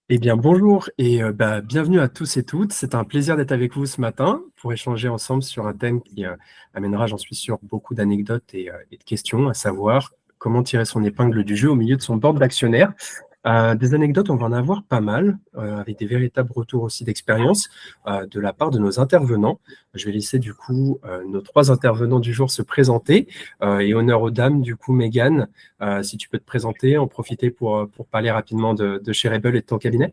Eh bien, bonjour et bienvenue à tous et toutes. C'est un plaisir d'être avec vous ce matin pour échanger ensemble sur un thème qui amènera, j'en suis sûr, beaucoup d'anecdotes et de questions, à savoir comment tirer son épingle du jeu au milieu de son board d'actionnaires. Des anecdotes, on va en avoir pas mal, avec des véritables retours aussi d'expérience de la part de nos intervenants. Je vais laisser du coup nos trois intervenants du jour se présenter et honneur aux dames, du coup, Mégane. Si tu peux te présenter, en profiter pour parler rapidement de chez Rebel et de ton cabinet.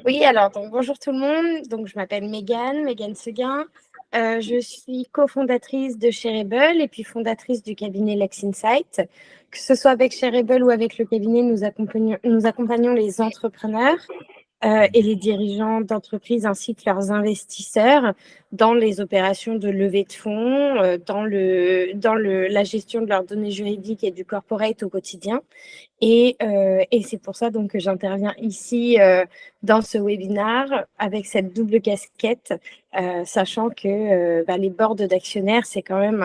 Oui, alors donc, bonjour tout le monde. Donc, je m'appelle Mégane Seguin. Je suis cofondatrice de Shareable et puis fondatrice du cabinet Lex Insight. Que ce soit avec Shareable ou avec le cabinet, nous accompagnons les entrepreneurs et les dirigeants d'entreprises ainsi que leurs investisseurs dans les opérations de levée de fonds, la gestion de leurs données juridiques et du corporate au quotidien. Et c'est pour ça donc que j'interviens ici dans ce webinaire avec cette double casquette, sachant que les boards d'actionnaires, c'est quand même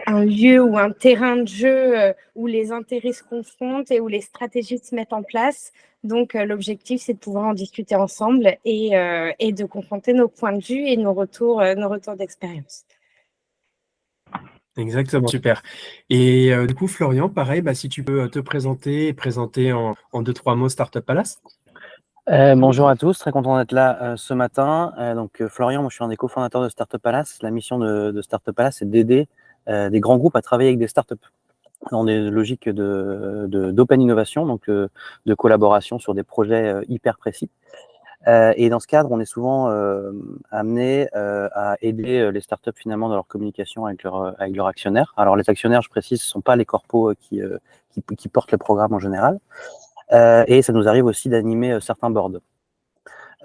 un lieu ou un terrain de jeu où les intérêts se confrontent et où les stratégies se mettent en place. Donc, l'objectif, c'est de pouvoir en discuter ensemble et de confronter nos points de vue et nos retours d'expérience. Exactement, super. Et du coup, Florian, pareil, si tu peux te présenter et présenter en deux, trois mots Startup Palace. Bonjour à tous, très content d'être là ce matin. Florian, moi je suis un des cofondateurs de Startup Palace. La mission de Startup Palace, c'est d'aider des grands groupes à travailler avec des startups dans des logiques d'open innovation, de collaboration sur des projets hyper précis. Et dans ce cadre, on est souvent amené à aider les startups finalement dans leur communication avec leurs actionnaires. Alors les actionnaires, je précise, ce ne sont pas les corpos qui portent le programme en général. Et ça nous arrive aussi d'animer certains boards.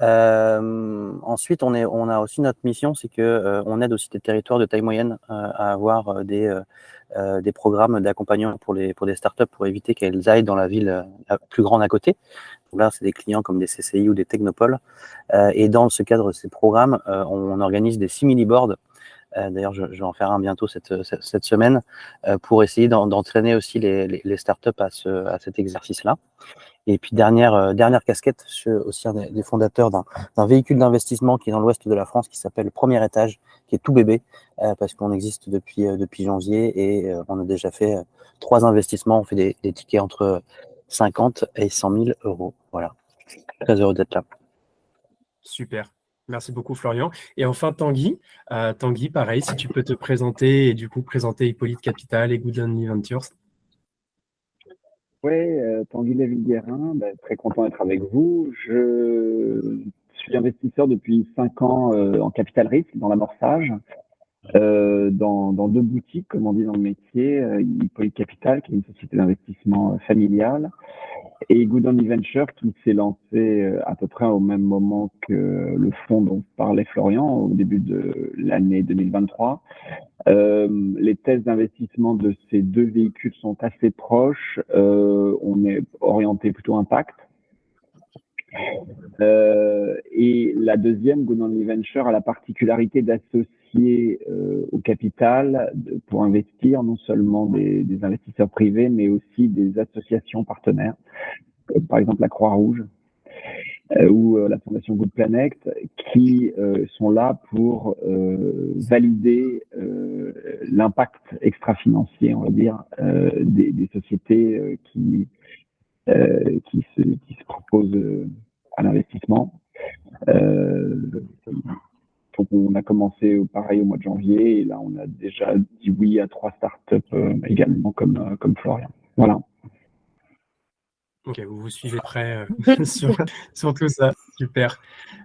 Ensuite, on a aussi notre mission, c'est que on aide aussi des territoires de taille moyenne à avoir des programmes d'accompagnement pour des startups pour éviter qu'elles aillent dans la ville plus grande à côté. Donc là, c'est des clients comme des CCI ou des technopoles. Et dans ce cadre de ces programmes, on organise des simili-boards. D'ailleurs, je vais en faire un bientôt cette semaine pour essayer d'entraîner aussi les startups à cet exercice-là. Et puis dernière casquette, je suis aussi un des fondateurs d'un véhicule d'investissement qui est dans l'ouest de la France, qui s'appelle Premier Étage, qui est tout bébé, parce qu'on existe depuis janvier et on a déjà fait 3 investissements. On fait des tickets entre 50 et 100 000 euros. Voilà, très heureux d'être là. Super. Merci beaucoup, Florian. Et enfin, Tanguy. Tanguy, pareil, si tu peux te présenter et du coup présenter Hippolyte Capital et Good Only Ventures. Oui, Tanguy Léville-Guérin, très content d'être avec vous. Je suis investisseur depuis 5 ans en capital risque, dans l'amorçage, dans 2 boutiques, comme on dit dans le métier, Hippolyte Capital, qui est une société d'investissement familiale, et Good Only Venture, qui s'est lancé à peu près au même moment que le fonds dont parlait Florian, au début de l'année 2023. Les thèses d'investissement de ces 2 véhicules sont assez proches. On est orienté plutôt impact. Et la deuxième, Good Only Venture, a la particularité d'associer au capital pour investir non seulement des investisseurs privés, mais aussi des associations partenaires, comme par exemple la Croix-Rouge ou la Fondation Good Planet, qui sont là pour valider l'impact extra-financier, on va dire, des sociétés qui se proposent à l'investissement. Donc on a commencé pareil au mois de janvier et là on a déjà dit oui à 3 startups également comme Florian. Voilà. Ok, vous suivez près sur tout ça. Super.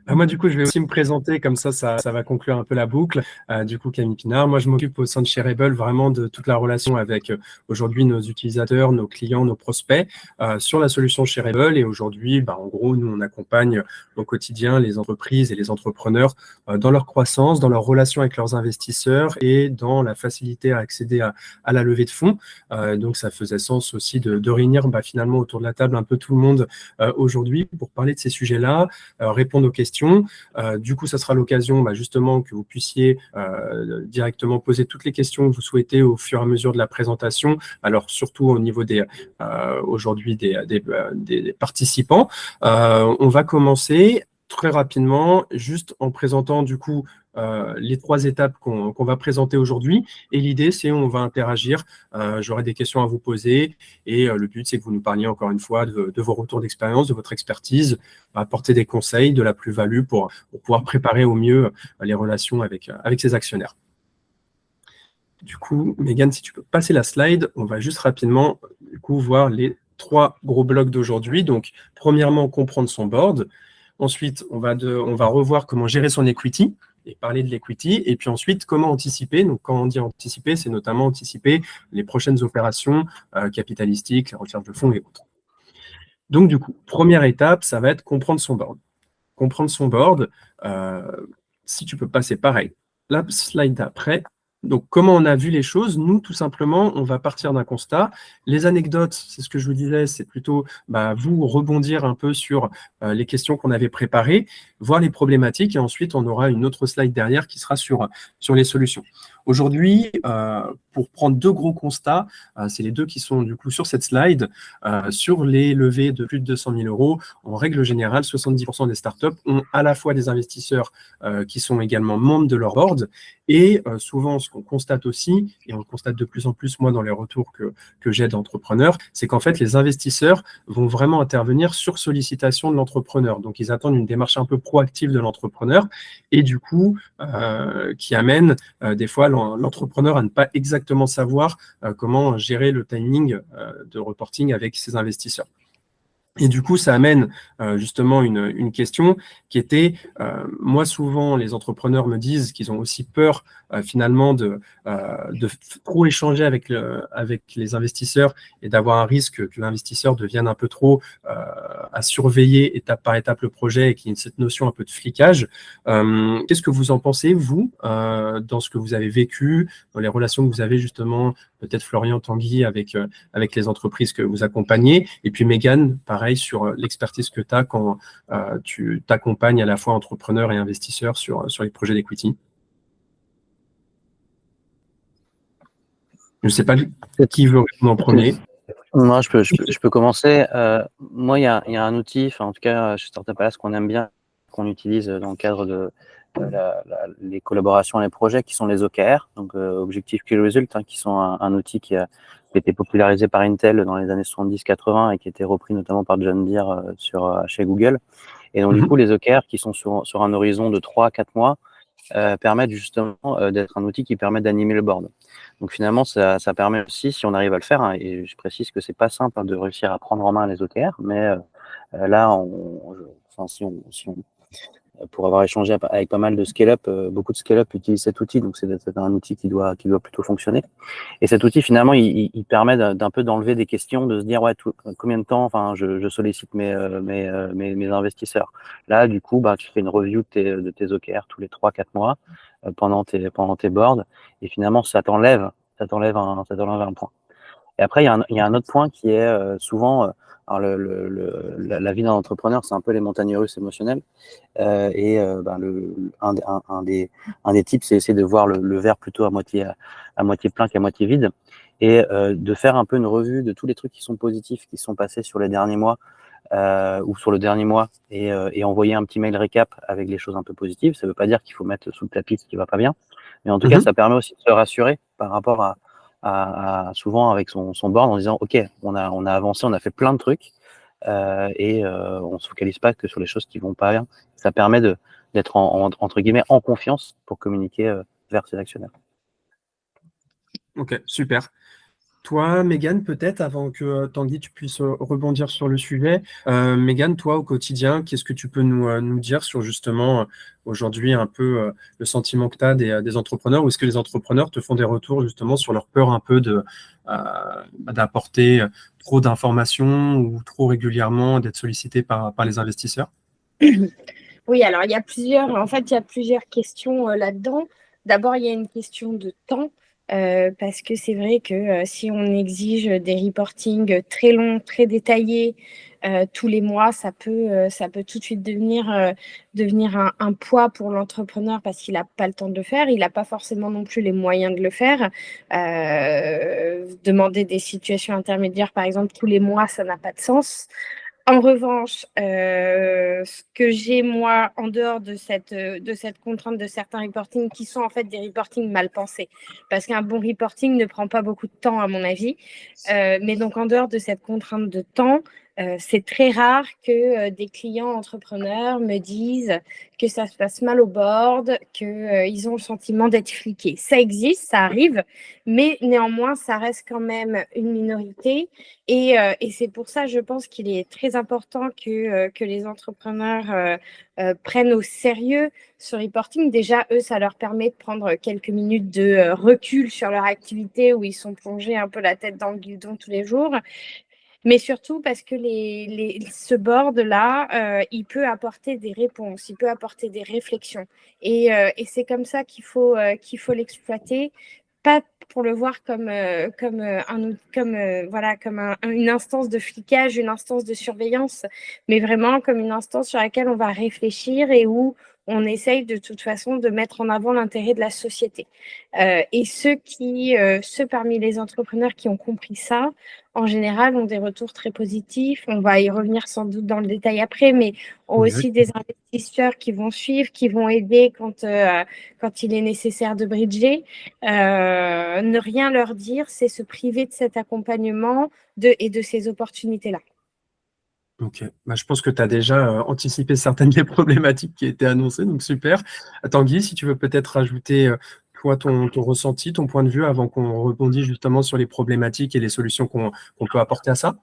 Moi, du coup, je vais aussi me présenter, comme ça va conclure un peu la boucle. Du coup, Camille Pinard, moi, je m'occupe au sein de Shareable vraiment de toute la relation avec aujourd'hui nos utilisateurs, nos clients, nos prospects sur la solution Shareable. Et aujourd'hui, en gros, nous, on accompagne au quotidien les entreprises et les entrepreneurs dans leur croissance, dans leur relation avec leurs investisseurs et dans la facilité à accéder à la levée de fonds. Donc, ça faisait sens aussi de réunir finalement autour de la table un peu tout le monde aujourd'hui pour parler de ces sujets-là. répondre aux questions. Du coup, ça sera l'occasion justement que vous puissiez directement poser toutes les questions que vous souhaitez au fur et à mesure de la présentation. Alors, surtout au niveau aujourd'hui des participants. On va commencer très rapidement, juste en présentant du coup les 3 étapes qu'on va présenter aujourd'hui. Et l'idée, c'est on va interagir. J'aurai des questions à vous poser. Et le but, c'est que vous nous parliez encore une fois de vos retours d'expérience, de votre expertise, apporter des conseils, de la plus-value pour pouvoir préparer au mieux les relations avec ces actionnaires. Du coup, Mégane, si tu peux passer la slide, on va juste rapidement du coup, voir les 3 gros blocs d'aujourd'hui. Donc, premièrement, comprendre son board. Ensuite, on va revoir comment gérer son equity et parler de l'equity. Et puis ensuite, comment anticiper. Donc, quand on dit anticiper, c'est notamment anticiper les prochaines opérations capitalistiques, la recherche de fonds et autres. Donc, du coup, première étape, ça va être comprendre son board. Comprendre son board, si tu peux passer pareil. La slide d'après. Donc, comment on a vu les choses? Nous, tout simplement, on va partir d'un constat. Les anecdotes, c'est ce que je vous disais, c'est plutôt vous rebondir un peu sur les questions qu'on avait préparées, voir les problématiques, et ensuite, on aura une autre slide derrière qui sera sur les solutions. Aujourd'hui, pour prendre 2 gros constats, c'est les 2 qui sont du coup sur cette slide, sur les levées de plus de 200 000 €, en règle générale, 70% des startups ont à la fois des investisseurs qui sont également membres de leur board, et souvent, ce qu'on constate aussi, et on le constate de plus en plus, moi, dans les retours que j'ai d'entrepreneurs, c'est qu'en fait, les investisseurs vont vraiment intervenir sur sollicitation de l'entrepreneur. Donc, ils attendent une démarche un peu proactive de l'entrepreneur, et du coup, qui amène des fois l'entrepreneur à ne pas exactement savoir comment gérer le timing de reporting avec ses investisseurs. Et du coup, ça amène justement une question qui était, moi souvent les entrepreneurs me disent qu'ils ont aussi peur finalement de trop échanger avec les investisseurs et d'avoir un risque que l'investisseur devienne un peu trop à surveiller étape par étape le projet et qu'il y ait cette notion un peu de flicage. Qu'est-ce que vous en pensez, vous, dans ce que vous avez vécu, dans les relations que vous avez justement, peut-être Florian, Tanguy, avec les entreprises que vous accompagnez, et puis Mégane, pareil, sur l'expertise que tu as quand tu t'accompagnes à la fois entrepreneurs et investisseurs sur les projets d'equity? Je ne sais pas qui veut répondre en premier. Moi, je peux commencer. Moi, il y a un outil, en tout cas, chez Startup Palace, qu'on aime bien, qu'on utilise dans le cadre de les collaborations, les projets, qui sont les OKR, donc Objective Key Result, qui sont un outil qui a été popularisé par Intel dans les années 70-80 et qui a été repris notamment par John Deere chez Google. Et donc, du coup, les OKR qui sont sur un horizon de 3-4 mois permettent justement d'être un outil qui permet d'animer le board. Donc, finalement, ça permet aussi, si on arrive à le faire, et je précise que c'est pas simple de réussir à prendre en main les OKR, mais là, pour avoir échangé avec pas mal de scale-up, beaucoup de scale-up utilisent cet outil, donc c'est un outil qui doit plutôt fonctionner. Et cet outil, finalement, il permet d'un peu d'enlever des questions, de se dire, combien de temps, je sollicite mes investisseurs. Là, du coup, tu fais une review de tes OKR tous les 3-4 mois pendant tes boards, et finalement, ça t'enlève un point. Et après, il y a un autre point qui est souvent, alors la vie d'un entrepreneur, c'est un peu les montagnes russes émotionnelles. Un des tips, c'est essayer de voir le verre plutôt à moitié plein qu'à moitié vide, et de faire un peu une revue de tous les trucs qui sont positifs, qui sont passés sur les derniers mois ou sur le dernier mois, et envoyer un petit mail récap avec les choses un peu positives. Ça ne veut pas dire qu'il faut mettre sous le tapis ce qui ne va pas bien, mais en tout cas, ça permet aussi de se rassurer par rapport à souvent avec son board, en disant ok, on a avancé, on a fait plein de trucs, et on se focalise pas que sur les choses qui vont pas bien. Ça permet d'être entre guillemets en confiance pour communiquer vers ses actionnaires. Ok, super. Toi, Mégane, peut-être, avant que Tanguy, tu puisses rebondir sur le sujet, Mégane, toi, au quotidien, qu'est-ce que tu peux nous dire sur justement aujourd'hui un peu le sentiment que tu as des entrepreneurs, ou est-ce que les entrepreneurs te font des retours justement sur leur peur un peu d'apporter trop d'informations ou trop régulièrement d'être sollicité par les investisseurs? Oui, alors il y a plusieurs questions là-dedans. D'abord, il y a une question de temps. Parce que c'est vrai que si on exige des reportings très longs, très détaillés, tous les mois, ça peut tout de suite devenir un poids pour l'entrepreneur parce qu'il n'a pas le temps de le faire, il n'a pas forcément non plus les moyens de le faire. Demander des situations intermédiaires, par exemple, tous les mois, ça n'a pas de sens. En revanche, ce que j'ai, moi, en dehors de cette contrainte de certains reportings qui sont en fait des reportings mal pensés, parce qu'un bon reporting ne prend pas beaucoup de temps, à mon avis. Mais donc, en dehors de cette contrainte de temps, c'est très rare que des clients entrepreneurs me disent que ça se passe mal au board, qu'ils ont le sentiment d'être fliqués. Ça existe, ça arrive, mais néanmoins, ça reste quand même une minorité. Et c'est pour ça, je pense qu'il est très important que les entrepreneurs prennent au sérieux ce reporting. Déjà, eux, ça leur permet de prendre quelques minutes de recul sur leur activité où ils sont plongés un peu la tête dans le guidon tous les jours. Mais surtout parce que ce board-là, il peut apporter des réponses, il peut apporter des réflexions. Et c'est comme ça qu'il faut l'exploiter, pas pour le voir comme une instance de flicage, une instance de surveillance, mais vraiment comme une instance sur laquelle on va réfléchir et où on essaye de toute façon de mettre en avant l'intérêt de la société. Et ceux parmi les entrepreneurs qui ont compris ça, en général, ont des retours très positifs. On va y revenir sans doute dans le détail après, mais ont aussi des investisseurs qui vont suivre, qui vont aider quand il est nécessaire de bridger. Ne rien leur dire, c'est se priver de cet accompagnement et de ces opportunités-là. Ok, je pense que tu as déjà anticipé certaines des problématiques qui étaient annoncées, donc super. Tanguy, si tu veux peut-être rajouter toi ton ressenti, ton point de vue avant qu'on rebondisse justement sur les problématiques et les solutions qu'on peut apporter à ça.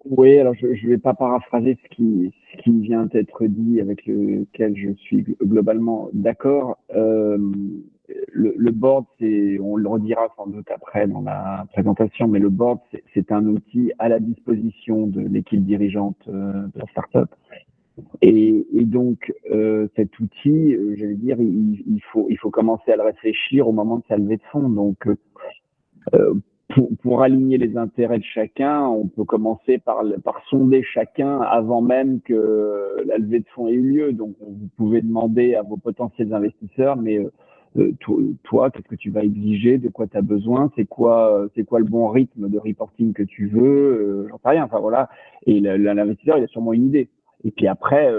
Oui, alors je ne vais pas paraphraser ce qui vient d'être dit, avec lequel je suis globalement d'accord. Le board, on le redira sans doute après dans la présentation, mais le board, c'est un outil à la disposition de l'équipe dirigeante de la startup. Et donc, cet outil, j'allais dire, il faut commencer à le réfléchir au moment de sa levée de fonds. Donc, pour aligner les intérêts de chacun, on peut commencer par sonder chacun avant même que la levée de fonds ait eu lieu. Donc, vous pouvez demander à vos potentiels investisseurs, mais toi, qu'est-ce que tu vas exiger, de quoi tu as besoin, c'est quoi le bon rythme de reporting que tu veux, j'en sais rien. Enfin voilà. Et l'investisseur, il a sûrement une idée. Et puis après,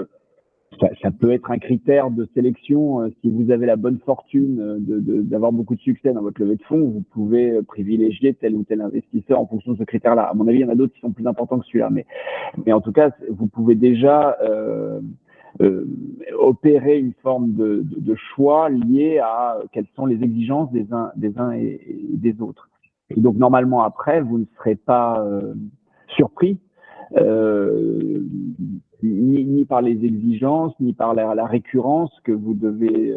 ça peut être un critère de sélection. Si vous avez la bonne fortune d'avoir beaucoup de succès dans votre levée de fonds, vous pouvez privilégier tel ou tel investisseur en fonction de ce critère-là. À mon avis, il y en a d'autres qui sont plus importants que celui-là. Mais en tout cas, vous pouvez déjà opérer une forme de choix lié à quelles sont les exigences des uns et des autres. Et donc, normalement, après, vous ne serez pas surpris ni par les exigences, ni par la récurrence que vous devez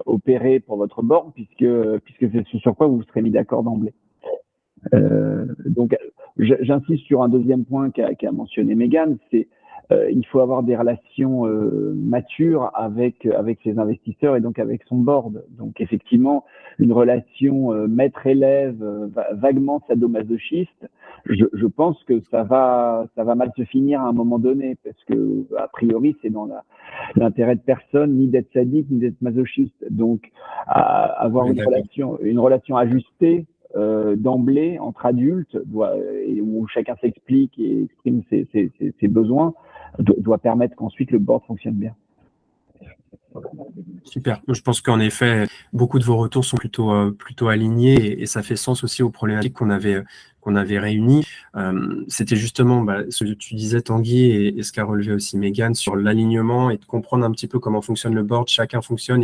opérer pour votre board, puisque c'est ce sur quoi vous serez mis d'accord d'emblée. Donc, j'insiste sur un deuxième point qu'a mentionné Mégane, c'est il faut avoir des relations matures avec ses investisseurs et donc avec son board. Donc, effectivement, une relation maître-élève vaguement sadomasochiste, je pense que ça va mal se finir à un moment donné, parce que a priori, c'est dans l'intérêt de personne, ni d'être sadique, ni d'être masochiste. Donc, avoir une relation ajustée d'emblée entre adultes, où chacun s'explique et exprime ses besoins, doit permettre qu'ensuite le board fonctionne bien. Super. Je pense qu'en effet, beaucoup de vos retours sont plutôt alignés et ça fait sens aussi aux problématiques qu'on avait réunies. C'était justement ce que tu disais, Tanguy, et ce qu'a relevé aussi Mégane sur l'alignement et de comprendre un petit peu comment fonctionne le board, chacun fonctionne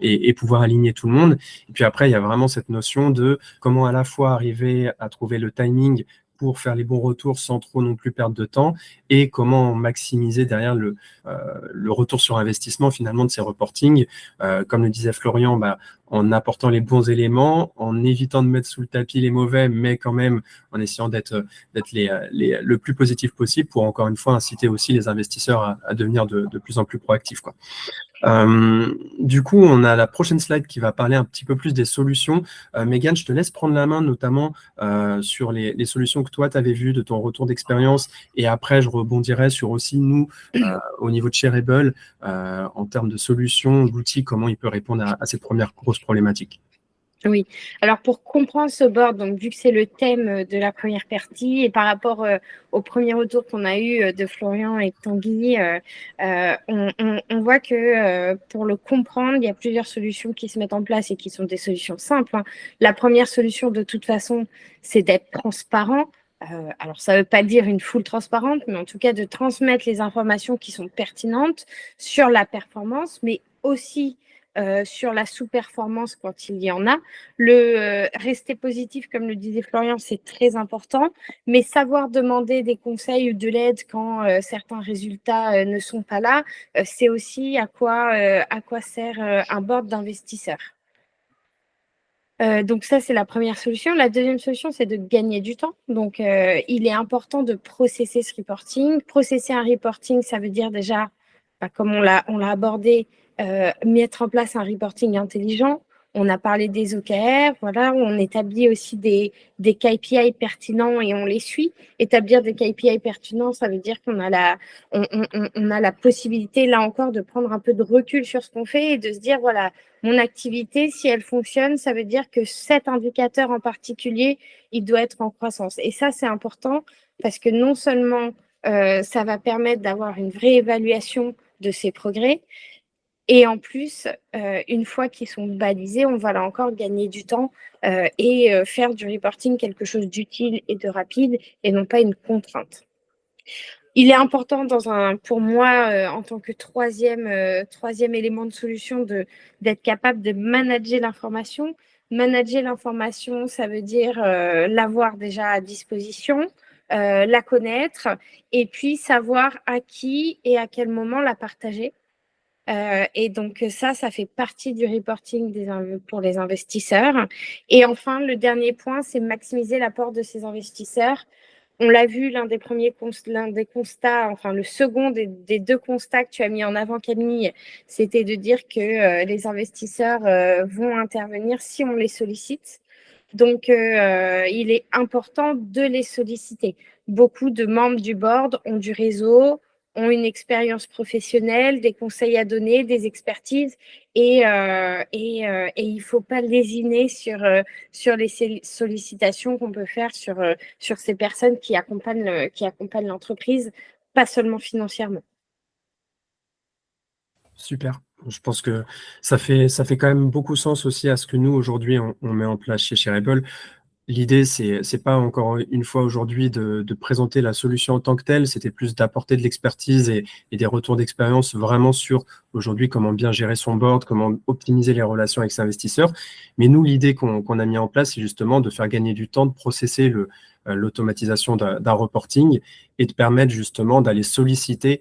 et pouvoir aligner tout le monde. Et puis après, il y a vraiment cette notion de comment à la fois arriver à trouver le timing pour faire les bons retours sans trop non plus perdre de temps et comment maximiser derrière le retour sur investissement finalement de ces reportings. Comme le disait Florian, en apportant les bons éléments, en évitant de mettre sous le tapis les mauvais, mais quand même en essayant d'être le plus positif possible pour, encore une fois, inciter aussi les investisseurs à devenir de plus en plus proactifs, quoi. Du coup, on a la prochaine slide qui va parler un petit peu plus des solutions. Mégane, je te laisse prendre la main, notamment sur les solutions que toi, tu avais vues de ton retour d'expérience. Et après, je rebondirai sur aussi, nous, au niveau de Shareable, en termes de solutions, d'outils, comment il peut répondre à ces premières grosses problématiques. Oui, alors pour comprendre ce board, donc vu que c'est le thème de la première partie et par rapport au premier retour qu'on a eu de Florian et de Tanguy, on voit que pour le comprendre, il y a plusieurs solutions qui se mettent en place et qui sont des solutions simples, hein. La première solution, de toute façon, c'est d'être transparent. Alors, ça ne veut pas dire une full transparente, mais en tout cas de transmettre les informations qui sont pertinentes sur la performance, mais aussi sur la sous-performance quand il y en a. Rester positif, comme le disait Florian, c'est très important, mais savoir demander des conseils ou de l'aide quand certains résultats ne sont pas là, c'est aussi à quoi sert un board d'investisseurs. Donc ça, c'est la première solution. La deuxième solution, c'est de gagner du temps. Donc, il est important de processer ce reporting. Processer un reporting, ça veut dire déjà, comme on l'a abordé, mettre en place un reporting intelligent. On a parlé des OKR, voilà, on établit aussi des KPI pertinents et on les suit. Établir des KPI pertinents, ça veut dire qu'on a on a la possibilité, là encore, de prendre un peu de recul sur ce qu'on fait et de se dire, voilà, mon activité, si elle fonctionne, ça veut dire que cet indicateur en particulier, il doit être en croissance. Et ça, c'est important parce que non seulement ça va permettre d'avoir une vraie évaluation de ses progrès, et en plus, une fois qu'ils sont balisés, on va là encore gagner du temps et faire du reporting quelque chose d'utile et de rapide et non pas une contrainte. Il est important pour moi, en tant que troisième élément de solution, d'être capable de manager l'information. Manager l'information, ça veut dire l'avoir déjà à disposition, la connaître et puis savoir à qui et à quel moment la partager. Et donc ça fait partie du reporting pour les investisseurs. Et enfin, le dernier point, c'est maximiser l'apport de ces investisseurs. On l'a vu, l'un des constats, enfin le second des deux constats que tu as mis en avant, Camille, c'était de dire que les investisseurs vont intervenir si on les sollicite. Donc, il est important de les solliciter. Beaucoup de membres du board ont du réseau, ont une expérience professionnelle, des conseils à donner, des expertises, et il ne faut pas lésiner sur les sollicitations qu'on peut faire sur ces personnes qui accompagnent l'entreprise, pas seulement financièrement. Super. Je pense que ça fait quand même beaucoup sens aussi à ce que nous, aujourd'hui, on met en place chez Shareable. L'idée, c'est pas encore une fois aujourd'hui de présenter la solution en tant que telle, c'était plus d'apporter de l'expertise et des retours d'expérience vraiment sur aujourd'hui comment bien gérer son board, comment optimiser les relations avec ses investisseurs. Mais nous, l'idée qu'on a mis en place, c'est justement de faire gagner du temps, de processer l'automatisation d'un reporting et de permettre justement d'aller solliciter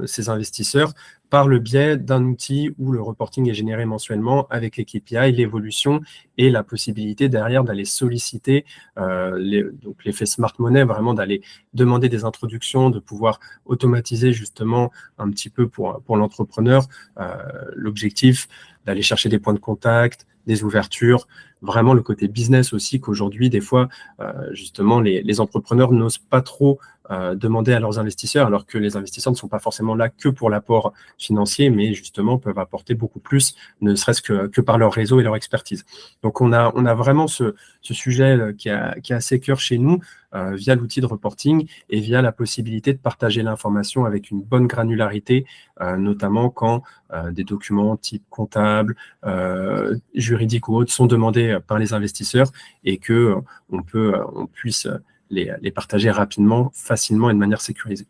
ces investisseurs par le biais d'un outil où le reporting est généré mensuellement avec les KPI, l'évolution et la possibilité derrière d'aller solliciter donc l'effet smart money, vraiment d'aller demander des introductions, de pouvoir automatiser justement un petit peu pour l'entrepreneur l'objectif d'aller chercher des points de contact, des ouvertures, vraiment le côté business aussi qu'aujourd'hui, des fois, justement, les entrepreneurs n'osent pas trop demander à leurs investisseurs, alors que les investisseurs ne sont pas forcément là que pour l'apport financier, mais justement peuvent apporter beaucoup plus, ne serait-ce que par leur réseau et leur expertise. Donc, on a vraiment ce sujet qui est assez cœur chez nous, via l'outil de reporting et via la possibilité de partager l'information avec une bonne granularité, notamment quand des documents type comptable, juridiques ou autres sont demandés par les investisseurs et que on puisse les partager rapidement, facilement et de manière sécurisée.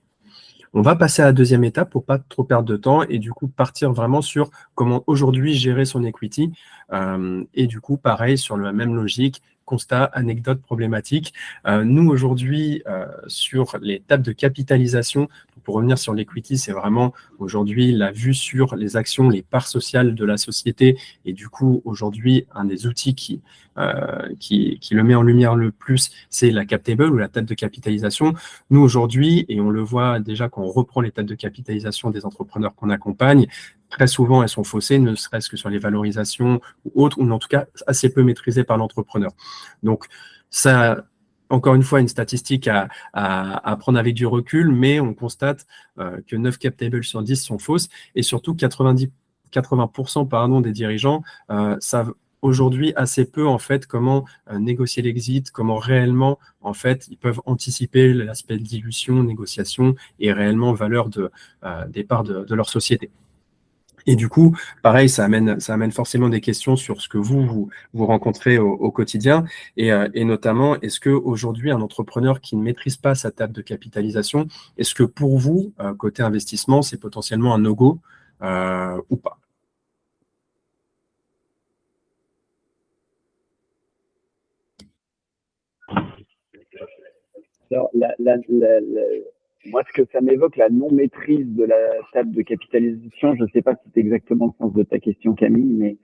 On va passer à la deuxième étape pour pas trop perdre de temps et du coup partir vraiment sur comment aujourd'hui gérer son equity et du coup pareil sur la même logique, constats, anecdotes, problématiques. Nous, aujourd'hui, sur les tables de capitalisation, pour revenir sur l'equity, c'est vraiment aujourd'hui la vue sur les actions, les parts sociales de la société. Et du coup, aujourd'hui, un des outils qui le met en lumière le plus, c'est la cap table ou la table de capitalisation. Nous, aujourd'hui, et on le voit déjà quand on reprend les tables de capitalisation des entrepreneurs qu'on accompagne, très souvent, elles sont faussées, ne serait-ce que sur les valorisations ou autres, ou en tout cas assez peu maîtrisées par l'entrepreneur. Donc, ça, encore une fois, une statistique à prendre avec du recul, mais on constate que 9 cap tables sur 10 sont fausses, et surtout 80% des dirigeants savent aujourd'hui assez peu en fait comment négocier l'exit, comment réellement en fait ils peuvent anticiper l'aspect de dilution, négociation et réellement valeur des parts de leur société. Et du coup, pareil, ça amène forcément des questions sur ce que vous rencontrez au quotidien. Et notamment, est-ce qu'aujourd'hui, un entrepreneur qui ne maîtrise pas sa table de capitalisation, est-ce que pour vous, côté investissement, c'est potentiellement un no-go ou pas? Alors, moi, ce que ça m'évoque, la non-maîtrise de la table de capitalisation, je ne sais pas si c'est exactement le sens de ta question, Camille, mais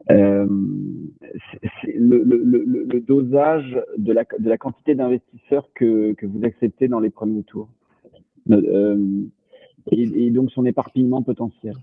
c'est le dosage de la quantité d'investisseurs que vous acceptez dans les premiers tours. Et donc son éparpillement potentiel.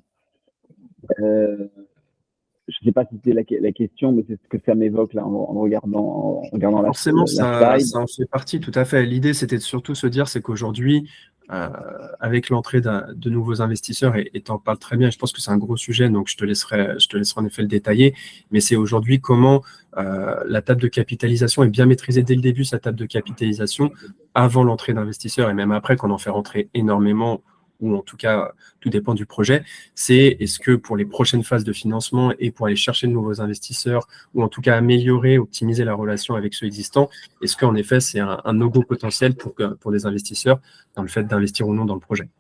Je ne sais pas si c'était la question, mais c'est ce que ça m'évoque là en regardant Forcément, la slide. ça en fait partie, tout à fait. L'idée, c'était surtout se dire, c'est qu'aujourd'hui, avec l'entrée de nouveaux investisseurs, et tu en parles très bien, je pense que c'est un gros sujet, donc je te laisserai en effet le détailler, mais c'est aujourd'hui comment la table de capitalisation est bien maîtrisée dès le début, sa table de capitalisation, avant l'entrée d'investisseurs, et même après, quand on en fait rentrer énormément, ou en tout cas, tout dépend du projet, c'est est-ce que pour les prochaines phases de financement et pour aller chercher de nouveaux investisseurs, ou en tout cas améliorer, optimiser la relation avec ceux existants, est-ce qu'en effet, c'est un no-go potentiel pour des investisseurs dans le fait d'investir ou non dans le projet?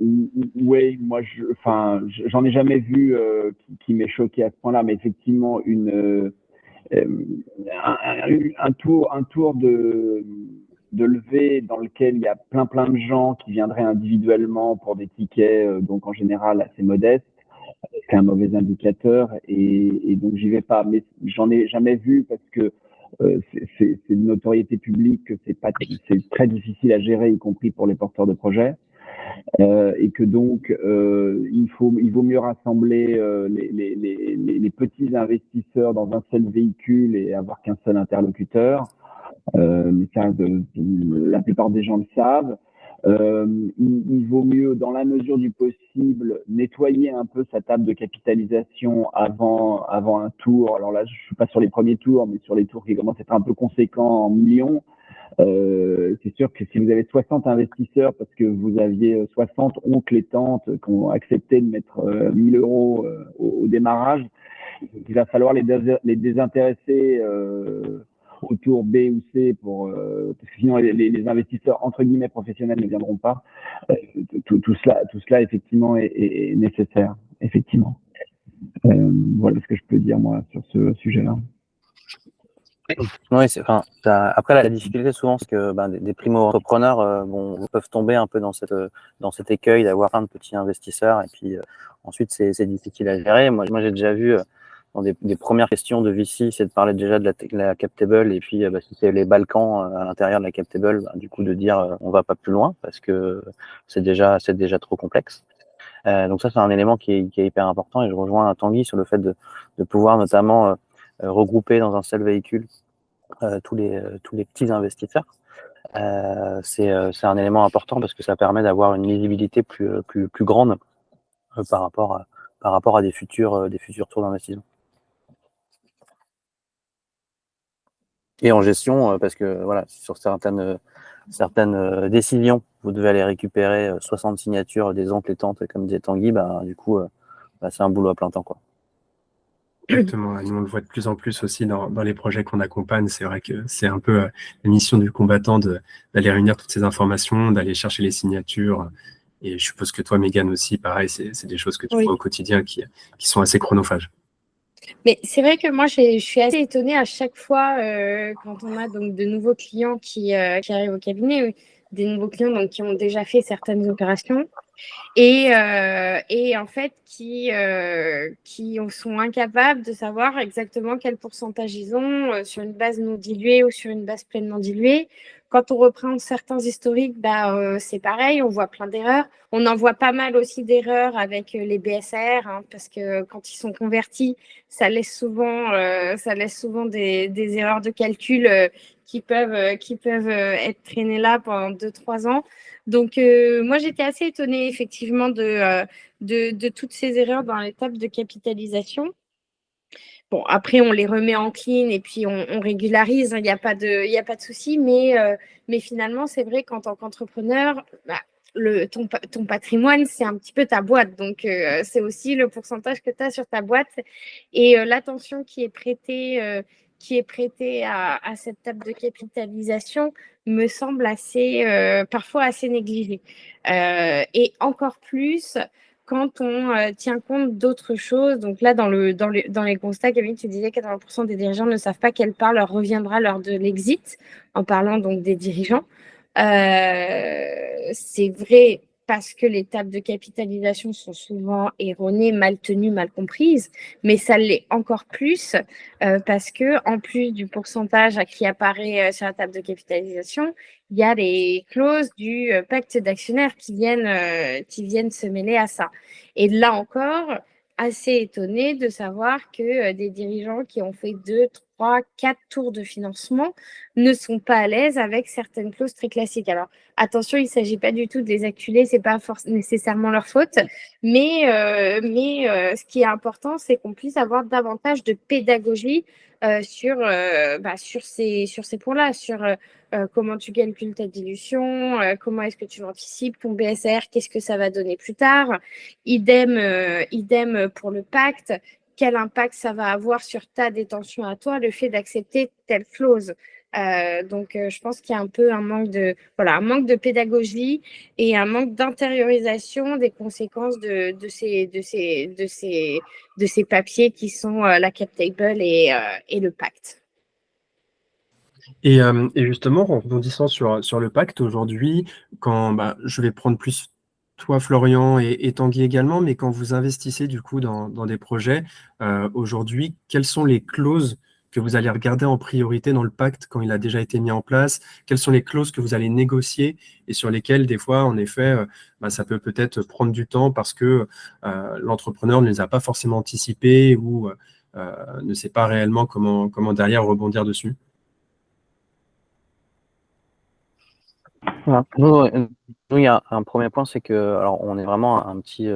Oui, moi, j'en ai jamais vu qui m'ait choqué à ce point-là, mais effectivement, un tour de levée dans lequel il y a plein de gens qui viendraient individuellement pour des tickets, donc en général assez modestes, c'est un mauvais indicateur et donc j'y vais pas. Mais j'en ai jamais vu parce que c'est une notoriété publique que c'est très difficile à gérer, y compris pour les porteurs de projets. Et que donc il vaut mieux rassembler les petits investisseurs dans un seul véhicule et avoir qu'un seul interlocuteur. Mais ça, la plupart des gens le savent. Il vaut mieux, dans la mesure du possible, nettoyer un peu sa table de capitalisation avant un tour. Alors là, je suis pas sur les premiers tours, mais sur les tours qui commencent à être un peu conséquents en millions. C'est sûr que si vous avez 60 investisseurs parce que vous aviez 60 oncles et tantes qui ont accepté de mettre 1000 euros au démarrage, il va falloir les désintéresser au tour B ou C parce que sinon les investisseurs entre guillemets professionnels ne viendront pas. Tout cela effectivement est nécessaire, effectivement. Voilà ce que je peux dire moi sur ce sujet-là. Oui, après la difficulté souvent c'est que des primo-entrepreneurs peuvent tomber un peu dans cet écueil d'avoir plein de petits investisseurs et puis ensuite c'est difficile à gérer. Moi j'ai déjà vu dans des premières questions de VC, c'est de parler déjà de la cap table et puis si c'est les Balkans à l'intérieur de la cap table, du coup de dire on va pas plus loin parce que c'est déjà trop complexe. Donc ça c'est un élément qui est hyper important et je rejoins Tanguy sur le fait de pouvoir notamment regrouper dans un seul véhicule tous les petits investisseurs. C'est un élément important parce que ça permet d'avoir une lisibilité plus grande par rapport à des futurs tours d'investissement. Et en gestion, parce que voilà, sur certaines décisions, vous devez aller récupérer 60 signatures des oncles et tantes, comme disait Tanguy, du coup, c'est un boulot à plein temps, quoi. Exactement. Nous, on le voit de plus en plus aussi dans les projets qu'on accompagne. C'est vrai que c'est un peu la mission du combattant d'aller réunir toutes ces informations, d'aller chercher les signatures. Et je suppose que toi, Mégane, aussi, pareil, c'est des choses que tu vois au quotidien qui sont assez chronophages. Mais c'est vrai que moi, je suis assez étonnée à chaque fois quand on a donc de nouveaux clients qui arrivent au cabinet, des nouveaux clients donc, qui ont déjà fait certaines opérations et en fait qui sont incapables de savoir exactement quel pourcentage ils ont sur une base non diluée ou sur une base pleinement diluée. Quand on reprend certains historiques, c'est pareil, on voit plein d'erreurs. On en voit pas mal aussi d'erreurs avec les BSR, hein, parce que quand ils sont convertis, ça laisse souvent des erreurs de calcul qui peuvent être traînées là pendant 2-3 ans. Donc, moi, j'étais assez étonnée, effectivement, de toutes ces erreurs dans l'étape de capitalisation. Bon, après, on les remet en clean et puis on régularise, il n'y a pas de souci. Mais finalement, c'est vrai qu'en tant qu'entrepreneur, ton patrimoine, c'est un petit peu ta boîte. Donc, c'est aussi le pourcentage que tu as sur ta boîte et l'attention qui est prêtée à cette table de capitalisation me semble parfois assez négligée. Et encore plus quand on tient compte d'autres choses. Donc là, dans les constats, Camille, tu disais que 80% des dirigeants ne savent pas quelle part leur reviendra lors de l'exit, en parlant donc des dirigeants. C'est vrai parce que les tables de capitalisation sont souvent erronées, mal tenues, mal comprises, mais ça l'est encore plus parce que en plus du pourcentage qui apparaît sur la table de capitalisation, il y a les clauses du pacte d'actionnaires qui viennent se mêler à ça. Et là encore, assez étonnée de savoir que des dirigeants qui ont fait 2, 3, 4 tours de financement ne sont pas à l'aise avec certaines clauses très classiques. Alors, attention, il ne s'agit pas du tout de les acculer, ce n'est pas nécessairement leur faute, mais ce qui est important, c'est qu'on puisse avoir davantage de pédagogie sur ces points-là, sur comment tu calcules ta dilution, comment est-ce que tu anticipes ton BSR, qu'est-ce que ça va donner plus tard. Idem pour le pacte. Quel impact ça va avoir sur ta détention à toi, le fait d'accepter telle clause. Donc, je pense qu'il y a un peu un manque de pédagogie et un manque d'intériorisation des conséquences de ces papiers qui sont la cap table et le pacte. Et justement, en rebondissant sur le pacte aujourd'hui, quand je vais prendre plus toi, Florian, et Tanguy également, mais quand vous investissez du coup dans des projets, aujourd'hui, quelles sont les clauses que vous allez regarder en priorité dans le pacte quand il a déjà été mis en place? Quelles sont les clauses que vous allez négocier et sur lesquelles, des fois, en effet, ça peut peut-être prendre du temps parce que l'entrepreneur ne les a pas forcément anticipées ou ne sait pas réellement comment derrière rebondir dessus? Voilà. Nous, il y a un premier point, c'est que, alors, on est vraiment un petit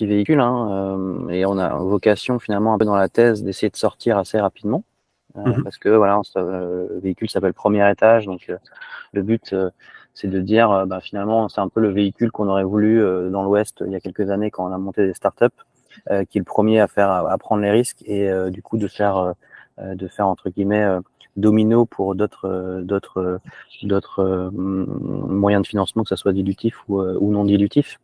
véhicule, hein, et on a vocation finalement un peu dans la thèse d'essayer de sortir assez rapidement, parce que voilà, le véhicule s'appelle premier étage, donc le but c'est de dire, finalement, c'est un peu le véhicule qu'on aurait voulu dans l'Ouest il y a quelques années quand on a monté des startups, qui est le premier à prendre les risques et du coup de faire entre guillemets domino pour d'autres moyens de financement, que ce soit dilutif ou non dilutif.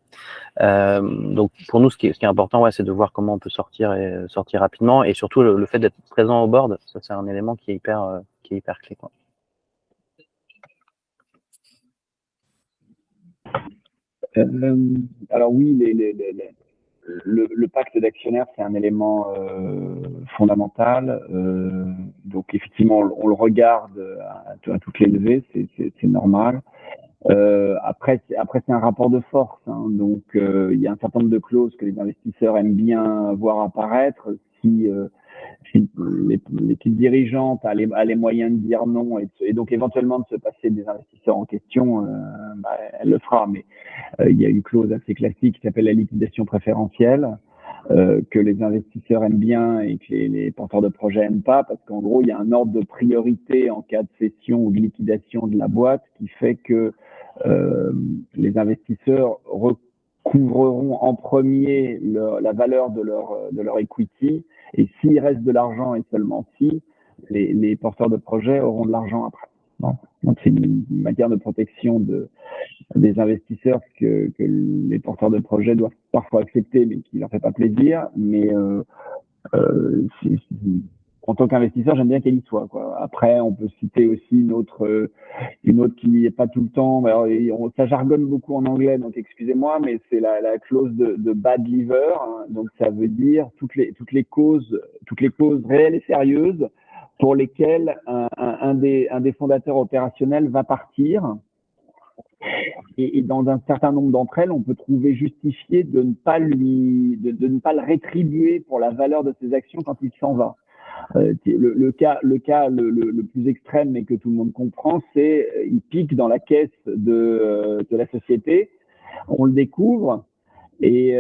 Donc pour nous, ce qui est important, ouais, c'est de voir comment on peut sortir rapidement, et surtout le fait d'être présent au board, ça c'est un élément qui est hyper clé, quoi. Alors oui, le pacte d'actionnaires, c'est un élément fondamental. Donc effectivement, on le regarde à toutes les levées, c'est normal. Après, c'est un rapport de force, hein. Donc il y a un certain nombre de clauses que les investisseurs aiment bien voir apparaître. Si l'équipe dirigeante a les moyens de dire non et donc éventuellement de se passer des investisseurs en question, elle le fera. Mais il y a une clause assez classique qui s'appelle la liquidation préférentielle, que les investisseurs aiment bien et que les porteurs de projets n'aiment pas, parce qu'en gros, il y a un ordre de priorité en cas de cession ou de liquidation de la boîte qui fait que les investisseurs recouvreront en premier la valeur de leur equity, et s'il reste de l'argent, et seulement si, les porteurs de projets auront de l'argent après. Bon. Donc c'est une matière de protection des investisseurs que les porteurs de projets doivent parfois accepter, mais qui leur fait pas plaisir. Mais En tant qu'investisseur, j'aime bien qu'elle y soit, quoi. Après, on peut citer aussi une autre qui n'y est pas tout le temps. Alors, ça jargonne beaucoup en anglais, donc excusez-moi, mais c'est la clause de bad liver, hein. Donc, ça veut dire toutes les causes réelles et sérieuses pour lesquelles un des fondateurs opérationnels va partir. Et dans un certain nombre d'entre elles, on peut trouver justifié de ne pas le rétribuer pour la valeur de ses actions quand il s'en va. Le cas le plus extrême, mais que tout le monde comprend, c'est il pique dans la caisse de la société, on le découvre, et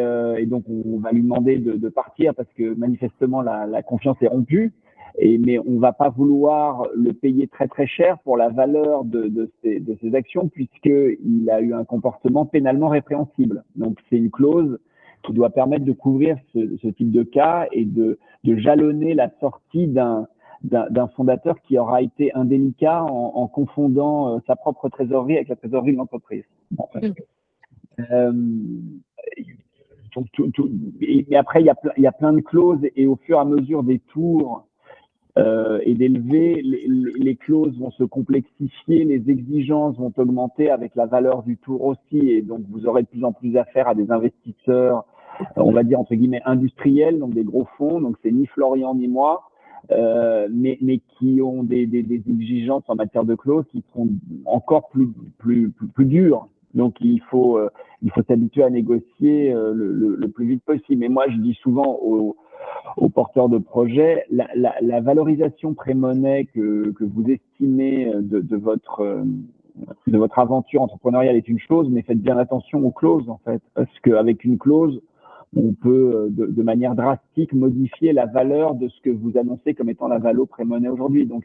donc on va lui demander de partir parce que manifestement la confiance est rompue. Mais on va pas vouloir le payer très très cher pour la valeur de ses actions, puisqu'il a eu un comportement pénalement répréhensible. Donc c'est une clause qui doit permettre de couvrir ce type de cas et de jalonner la sortie d'un fondateur qui aura été indélicat en confondant sa propre trésorerie avec la trésorerie de l'entreprise. En fait. Mais après, il y a plein de clauses, et au fur et à mesure des tours et d'élever, les clauses vont se complexifier, les exigences vont augmenter avec la valeur du tour aussi, et donc vous aurez de plus en plus affaire à des investisseurs, on va dire entre guillemets industriels, donc des gros fonds, donc c'est ni Florian ni moi, mais qui ont des exigences en matière de clauses qui sont encore plus dures. Donc il faut s'habituer à négocier le plus vite possible. Mais moi je dis souvent aux porteurs de projets, la valorisation pré-monnaie que vous estimez de votre aventure entrepreneuriale est une chose, mais faites bien attention aux clauses, en fait, parce qu'avec une clause, on peut de manière drastique modifier la valeur de ce que vous annoncez comme étant la valo pré-monnaie aujourd'hui. Donc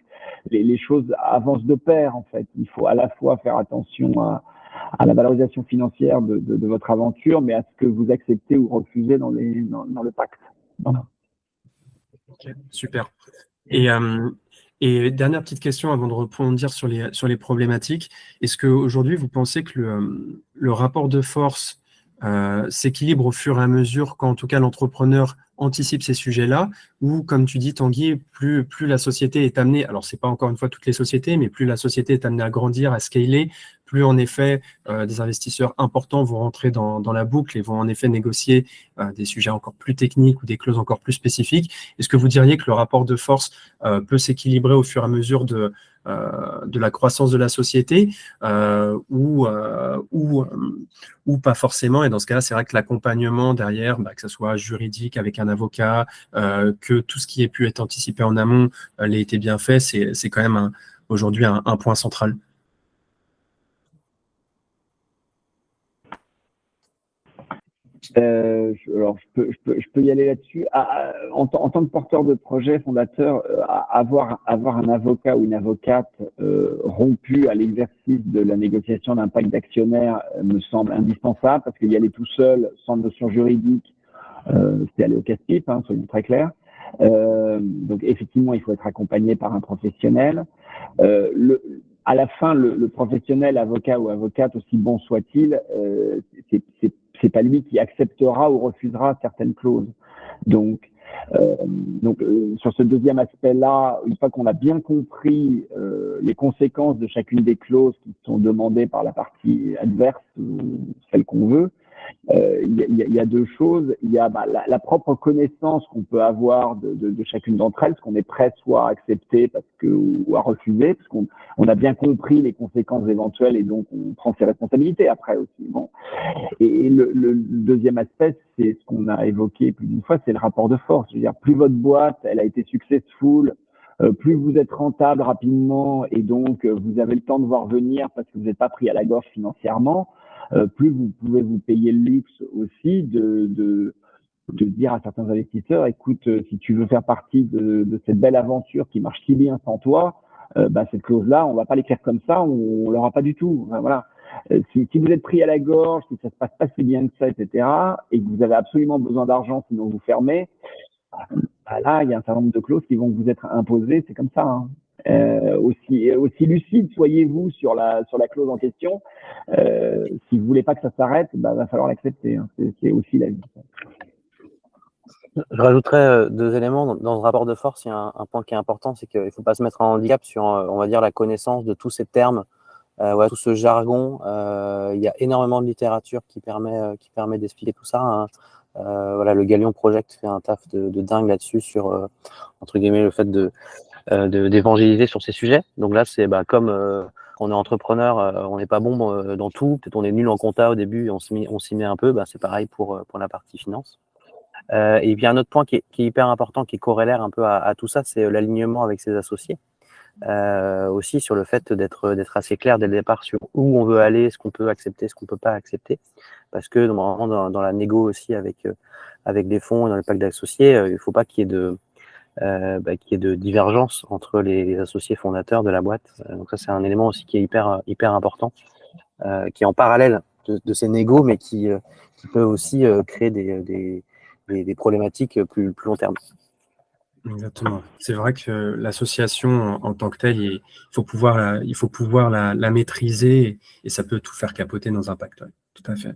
les choses avancent de pair, en fait. Il faut à la fois faire attention à la valorisation financière de votre aventure, mais à ce que vous acceptez ou refusez dans le pacte. Voilà. Okay, super. Et dernière petite question avant de rebondir sur les problématiques. Est-ce qu'aujourd'hui, vous pensez que le rapport de force s'équilibre au fur et à mesure quand, en tout cas, l'entrepreneur anticipe ces sujets-là, ou, comme tu dis, Tanguy, plus la société est amenée, alors c'est pas encore une fois toutes les sociétés, mais plus la société est amenée à grandir, à scaler, plus en effet des investisseurs importants vont rentrer dans la boucle et vont en effet négocier des sujets encore plus techniques ou des clauses encore plus spécifiques. Est-ce que vous diriez que le rapport de force peut s'équilibrer au fur et à mesure de la croissance de la société ou pas forcément? Et dans ce cas-là, c'est vrai que l'accompagnement derrière, que ce soit juridique avec un avocat, que tout ce qui ait pu être anticipé en amont l'ait été bien fait, c'est quand même aujourd'hui un point central. Alors, je peux y aller là-dessus. En tant que porteur de projet, fondateur, avoir un avocat ou une avocate rompu à l'exercice de la négociation d'un pacte d'actionnaires me semble indispensable, parce qu'il y aller tout seul, sans notion juridique, c'est aller au casse-pipe, hein, soyons très clairs. Donc, effectivement, il faut être accompagné par un professionnel. À la fin, le professionnel, avocat ou avocate, aussi bon soit-il, c'est pas lui qui acceptera ou refusera certaines clauses. Donc sur ce deuxième aspect-là, une fois qu'on a bien compris les conséquences de chacune des clauses qui sont demandées par la partie adverse ou celle qu'on veut, il y a deux choses. Il y a la propre connaissance qu'on peut avoir de chacune d'entre elles, ce qu'on est prêt soit à accepter ou à refuser, parce qu'on a bien compris les conséquences éventuelles, et donc on prend ses responsabilités après aussi. Bon. Et le deuxième aspect, c'est ce qu'on a évoqué plus d'une fois, c'est le rapport de force. Je veux dire, plus votre boîte, elle a été successful, plus vous êtes rentable rapidement, et donc vous avez le temps de voir venir parce que vous n'êtes pas pris à la gorge financièrement, plus vous pouvez vous payer le luxe aussi de dire à certains investisseurs, écoute, si tu veux faire partie de cette belle aventure qui marche si bien sans toi, cette clause-là, on va pas l'écrire comme ça, on l'aura pas du tout. Enfin, voilà. Si vous êtes pris à la gorge, si ça se passe pas si bien que ça, etc., et que vous avez absolument besoin d'argent, sinon vous fermez, là, il y a un certain nombre de clauses qui vont vous être imposées, c'est comme ça. Hein. Aussi lucide soyez-vous sur la clause en question. Si vous voulez pas que ça s'arrête, va falloir l'accepter. Hein. C'est aussi la vie. Je rajouterais 2 éléments. Dans ce rapport de force, il y a un point qui est important, c'est qu'il ne faut pas se mettre en handicap sur, on va dire, la connaissance de tous ces termes, tout ce jargon. Il y a énormément de littérature qui permet d'expliquer tout ça, hein. Voilà, le Galion Project fait un taf de dingue là-dessus sur, entre guillemets, le fait d'évangéliser sur ces sujets. Donc là, c'est comme on est entrepreneur, on n'est pas bon dans tout. Peut-être on est nul en compta au début, et on s'y met un peu. C'est pareil pour la partie finance. Et puis un autre point qui est hyper important, qui est corrélaire un peu à tout ça, c'est l'alignement avec ses associés. Aussi sur le fait d'être assez clair dès le départ sur où on veut aller, ce qu'on peut accepter, ce qu'on peut pas accepter. Parce que dans la négo aussi avec des fonds et dans les packs d'associés, il ne faut pas qu'il y ait de divergence entre les associés fondateurs de la boîte. Donc ça, c'est un élément aussi qui est hyper important, qui est en parallèle de ces négos, mais qui peut aussi créer des problématiques plus long terme. Exactement. C'est vrai que l'association en tant que telle, il faut pouvoir la maîtriser et ça peut tout faire capoter dans un pacte. Ouais, tout à fait.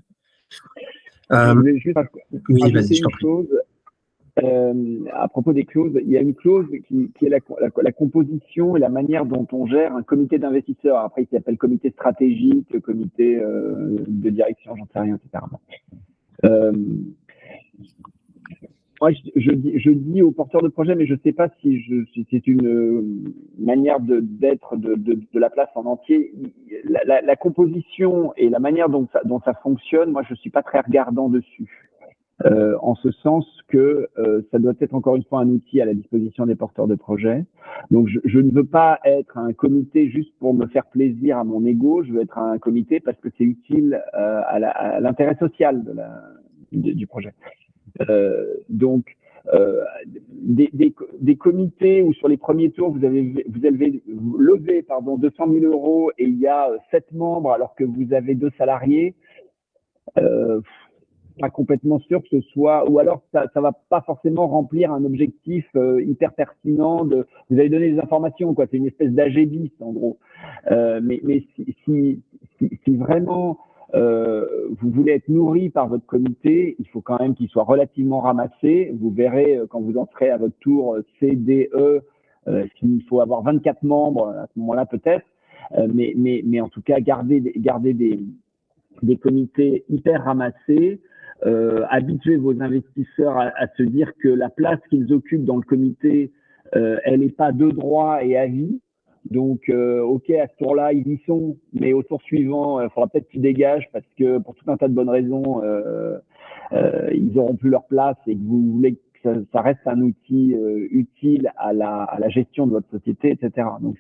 Je voulais juste Oui, vas-y, ajouter je t'en une prie. chose. À propos des clauses, il y a une clause qui est la composition et la manière dont on gère un comité d'investisseurs. Après, il s'appelle comité stratégique, comité de direction, j'en sais rien, etc. Moi, je dis aux porteurs de projet, mais je ne sais pas si c'est une manière d'être de la place en entier. La composition et la manière dont ça fonctionne, moi, je ne suis pas très regardant dessus. En ce sens que ça doit être encore une fois un outil à la disposition des porteurs de projet. Donc, je ne veux pas être un comité juste pour me faire plaisir à mon ego. Je veux être un comité parce que c'est utile à l'intérêt social du projet. Donc, des comités où sur les premiers tours, vous levez 200 000 euros et il y a 7 membres alors que vous avez 2 salariés, pas complètement sûr que ce soit, ou alors ça va pas forcément remplir un objectif hyper pertinent vous allez donner des informations, quoi. C'est une espèce d'AG bis en gros. Mais si vraiment vous voulez être nourri par votre comité, il faut quand même qu'il soit relativement ramassé. Vous verrez quand vous en serez à votre tour C, D, E, s'il faut avoir 24 membres à ce moment-là peut-être. Mais en tout cas, garder des comités hyper ramassés. Habituer vos investisseurs à se dire que la place qu'ils occupent dans le comité, elle n'est pas de droit et à vie. Donc, OK, à ce tour-là, ils y sont, mais au tour suivant, il faudra peut-être qu'ils dégagent parce que pour tout un tas de bonnes raisons, ils n'auront plus leur place et que vous voulez que ça reste un outil utile à la gestion de votre société, etc. Donc,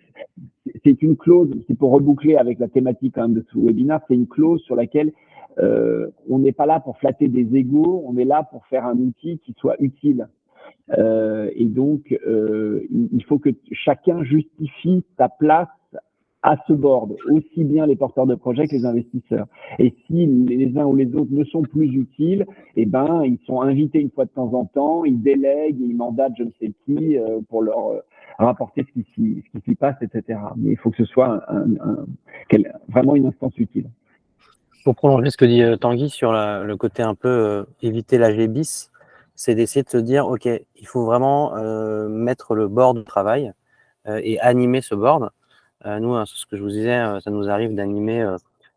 c'est une clause, c'est pour reboucler avec la thématique quand même de ce webinaire, c'est une clause sur laquelle on n'est pas là pour flatter des égos, on est là pour faire un outil qui soit utile. Et donc, il faut que chacun justifie sa place à ce board, aussi bien les porteurs de projet que les investisseurs. Et si les uns ou les autres ne sont plus utiles, eh ben, ils sont invités une fois de temps en temps, ils délèguent, ils mandatent je ne sais qui pour leur rapporter ce qui s'y passe, etc. Mais il faut que ce soit vraiment une instance utile. Pour prolonger ce que dit Tanguy sur le côté un peu éviter l'AG bis, c'est d'essayer de se dire, OK, il faut vraiment mettre le board de travail et animer ce board. Nous, c'est ce que je vous disais, ça nous arrive d'animer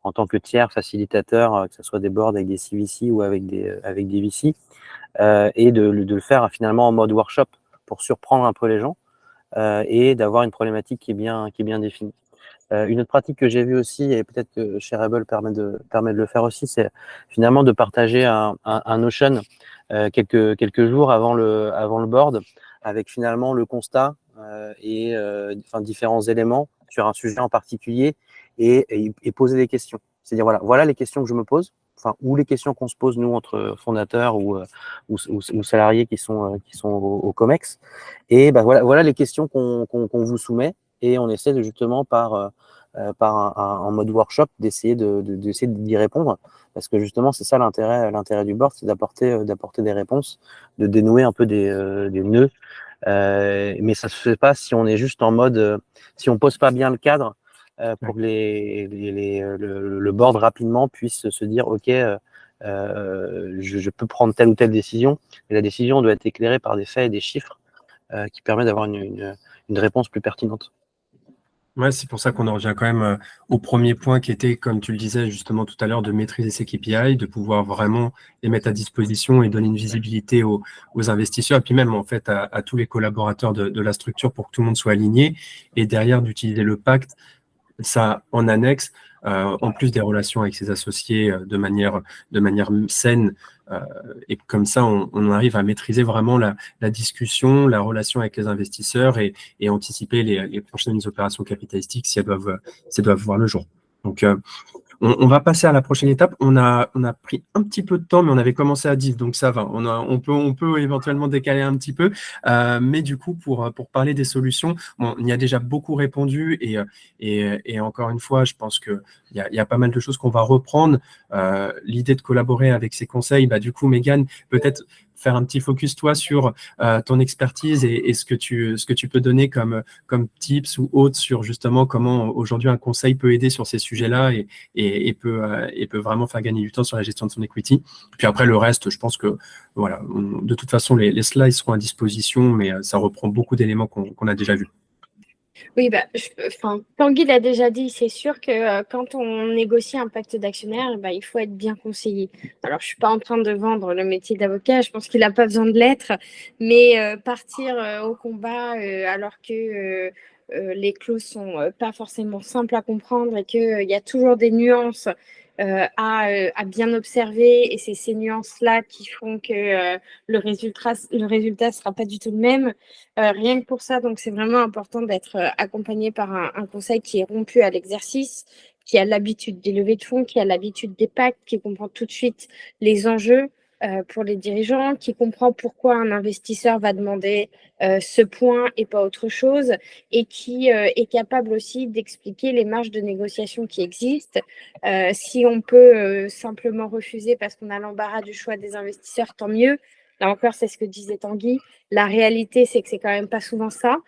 en tant que tiers facilitateur, que ce soit des boards avec des CVC ou avec des VC, et de le faire finalement en mode workshop pour surprendre un peu les gens et d'avoir une problématique qui est bien définie. Une autre pratique que j'ai vue aussi, et peut-être que Shareable permet de le faire aussi, c'est finalement de partager un Notion quelques jours avant le board, avec finalement le constat et différents éléments sur un sujet en particulier et poser des questions. C'est-à-dire voilà les questions que je me pose, ou les questions qu'on se pose nous entre fondateurs ou salariés qui sont au COMEX. Et voilà les questions qu'on vous soumet. Et on essaie justement par un mode workshop d'essayer d'y répondre, parce que justement c'est ça l'intérêt du board, c'est d'apporter des réponses, de dénouer un peu des nœuds, mais ça se fait pas si on est juste en mode si on pose pas bien le cadre pour que le board rapidement puisse se dire OK, je peux prendre telle ou telle décision, et la décision doit être éclairée par des faits et des chiffres qui permettent d'avoir une réponse plus pertinente. Ouais, c'est pour ça qu'on en revient quand même au premier point qui était, comme tu le disais justement tout à l'heure, de maîtriser ses KPI, de pouvoir vraiment les mettre à disposition et donner une visibilité aux investisseurs, et puis même en fait à tous les collaborateurs de la structure pour que tout le monde soit aligné, et derrière d'utiliser le pacte, ça en annexe, en plus des relations avec ses associés de manière saine, et comme ça, on arrive à maîtriser vraiment la discussion, la relation avec les investisseurs et anticiper les prochaines opérations capitalistiques si elles doivent voir le jour. Donc, on va passer à la prochaine étape. On a pris un petit peu de temps, mais on avait commencé à 10, donc ça va. On peut éventuellement décaler un petit peu. Mais du coup, pour parler des solutions, on y a déjà beaucoup répondu et encore une fois, je pense qu'il y a pas mal de choses qu'on va reprendre. L'idée de collaborer avec ces conseils, du coup, Mégane, peut-être faire un petit focus, toi, sur ton expertise et ce que tu peux donner comme tips ou autres sur justement comment aujourd'hui un conseil peut aider sur ces sujets-là et peut vraiment faire gagner du temps sur la gestion de son equity. Puis après, le reste, je pense que voilà, de toute façon, les slides seront à disposition, mais ça reprend beaucoup d'éléments qu'on a déjà vus. Oui, Tanguy l'a déjà dit, c'est sûr que quand on négocie un pacte d'actionnaires, il faut être bien conseillé. Alors, je ne suis pas en train de vendre le métier d'avocat, je pense qu'il n'a pas besoin de l'être, mais partir au combat alors que les clauses sont pas forcément simples à comprendre et qu'il y a toujours des nuances à bien observer, et c'est ces nuances-là qui font que le résultat sera pas du tout le même. Rien que pour ça, donc c'est vraiment important d'être accompagné par un conseil qui est rompu à l'exercice, qui a l'habitude des levées de fonds, qui a l'habitude des pactes, qui comprend tout de suite les enjeux pour les dirigeants, qui comprend pourquoi un investisseur va demander ce point et pas autre chose, et qui est capable aussi d'expliquer les marges de négociation qui existent. Si on peut simplement refuser parce qu'on a l'embarras du choix des investisseurs, tant mieux. Là encore, c'est ce que disait Tanguy. La réalité, c'est que c'est quand même pas souvent ça.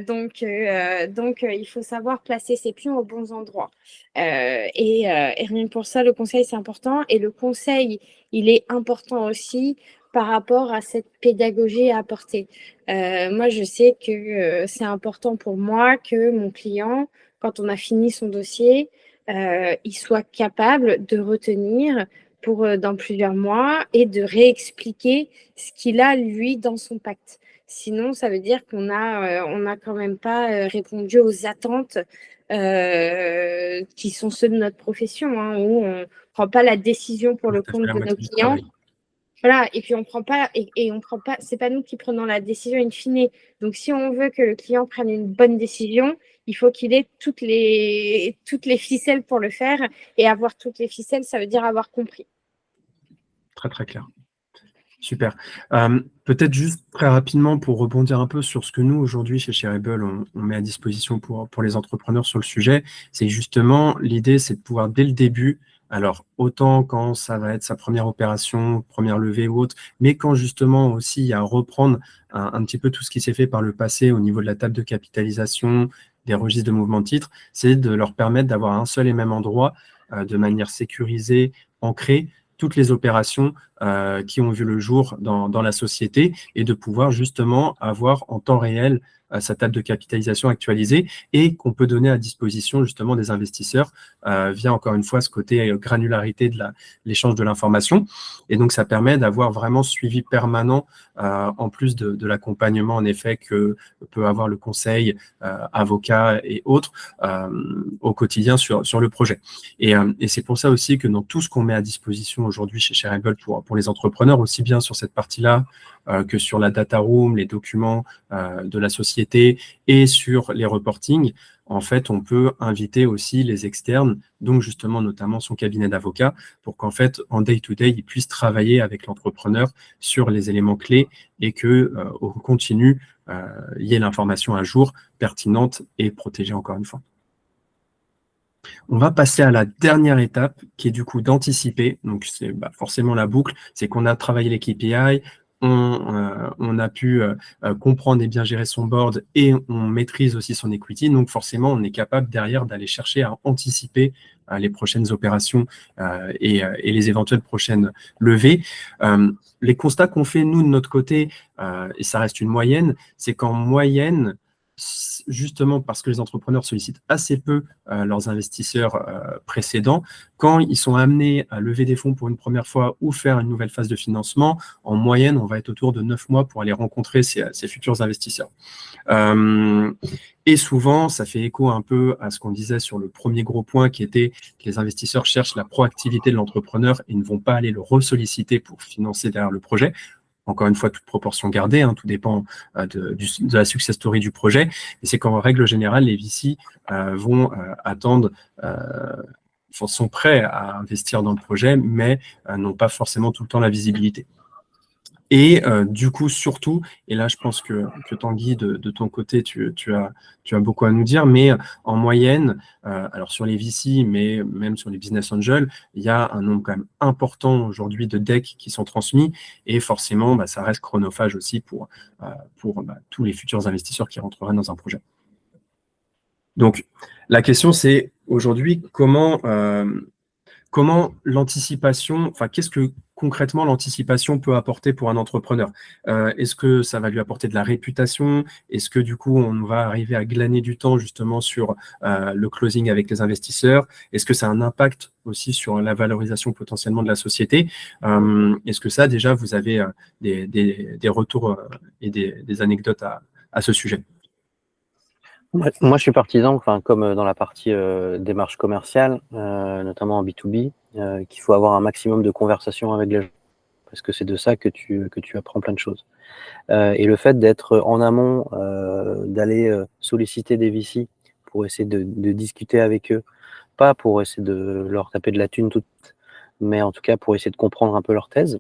Donc, il faut savoir placer ses pions aux bons endroits. Et rien que pour ça, le conseil, c'est important. Et le conseil, il est important aussi par rapport à cette pédagogie à apporter. Moi, je sais que c'est important pour moi que mon client, quand on a fini son dossier, il soit capable de retenir pour dans plusieurs mois et de réexpliquer ce qu'il a, lui, dans son pacte. Sinon, ça veut dire qu'on a quand même pas répondu aux attentes qui sont ceux de notre profession, hein, où on ne prend pas la décision pour le compte de nos clients. Voilà, et puis on prend pas, c'est pas nous qui prenons la décision in fine. Donc, si on veut que le client prenne une bonne décision, il faut qu'il ait toutes les ficelles pour le faire. Et avoir toutes les ficelles, ça veut dire avoir compris. Très, très clair. Super. Peut-être juste très rapidement pour rebondir un peu sur ce que nous, aujourd'hui, chez Shareable, on met à disposition pour les entrepreneurs sur le sujet, c'est justement, l'idée, c'est de pouvoir, dès le début, alors autant quand ça va être sa première opération, première levée ou autre, mais quand justement aussi il y a à reprendre un petit peu tout ce qui s'est fait par le passé au niveau de la table de capitalisation, des registres de mouvement de titres, c'est de leur permettre d'avoir un seul et même endroit, de manière sécurisée, ancrée, toutes les opérations qui ont vu le jour dans la société et de pouvoir justement avoir en temps réel sa table de capitalisation actualisée et qu'on peut donner à disposition justement des investisseurs via encore une fois ce côté granularité de l'échange de l'information. Et donc ça permet d'avoir vraiment suivi permanent en plus de l'accompagnement en effet que peut avoir le conseil, avocat et autres au quotidien sur le projet. Et c'est pour ça aussi que dans tout ce qu'on met à disposition aujourd'hui chez Shareable pour les entrepreneurs, aussi bien sur cette partie-là que sur la data room, les documents de la société et sur les reportings, en fait, on peut inviter aussi les externes, donc justement notamment son cabinet d'avocats, pour qu'en fait, en day-to-day, ils puissent travailler avec l'entrepreneur sur les éléments clés et que au continu, il y ait l'information à jour, pertinente et protégée encore une fois. On va passer à la dernière étape qui est du coup d'anticiper. Donc, c'est forcément la boucle. C'est qu'on a travaillé les KPI, on a pu comprendre et bien gérer son board et on maîtrise aussi son equity. Donc forcément, on est capable derrière d'aller chercher à anticiper les prochaines opérations et les éventuelles prochaines levées. Les constats qu'on fait, nous, de notre côté, et ça reste une moyenne, c'est qu'en moyenne, justement parce que les entrepreneurs sollicitent assez peu leurs investisseurs précédents, quand ils sont amenés à lever des fonds pour une première fois ou faire une nouvelle phase de financement, en moyenne, on va être autour de 9 mois pour aller rencontrer ces futurs investisseurs. Et souvent, ça fait écho un peu à ce qu'on disait sur le premier gros point qui était que les investisseurs cherchent la proactivité de l'entrepreneur et ne vont pas aller le ressolliciter pour financer derrière le projet. Encore une fois, toute proportion gardée, hein, tout dépend de la success story du projet. Et c'est qu'en règle générale, les VC vont attendre, sont prêts à investir dans le projet, mais n'ont pas forcément tout le temps la visibilité. Et du coup, surtout, et là, je pense que Tanguy, de ton côté, tu as beaucoup à nous dire, mais en moyenne, alors sur les VC, mais même sur les business angels, il y a un nombre quand même important aujourd'hui de decks qui sont transmis, et forcément, ça reste chronophage aussi pour tous les futurs investisseurs qui rentreraient dans un projet. Donc, la question, c'est aujourd'hui, comment l'anticipation, enfin, qu'est-ce que concrètement l'anticipation peut apporter pour un entrepreneur? Est-ce que ça va lui apporter de la réputation? Est-ce que du coup, on va arriver à glaner du temps justement sur le closing avec les investisseurs? Est-ce que ça a un impact aussi sur la valorisation potentiellement de la société? Est-ce que ça, déjà, vous avez des retours et des anecdotes à ce sujet? Moi, je suis partisan, enfin, comme dans la partie démarche commerciale, notamment en B2B, qu'il faut avoir un maximum de conversations avec les gens, parce que c'est de ça que tu apprends plein de choses. Et le fait d'être en amont, d'aller solliciter des VC pour essayer de discuter avec eux, pas pour essayer de leur taper de la thune toute, mais en tout cas pour essayer de comprendre un peu leur thèse.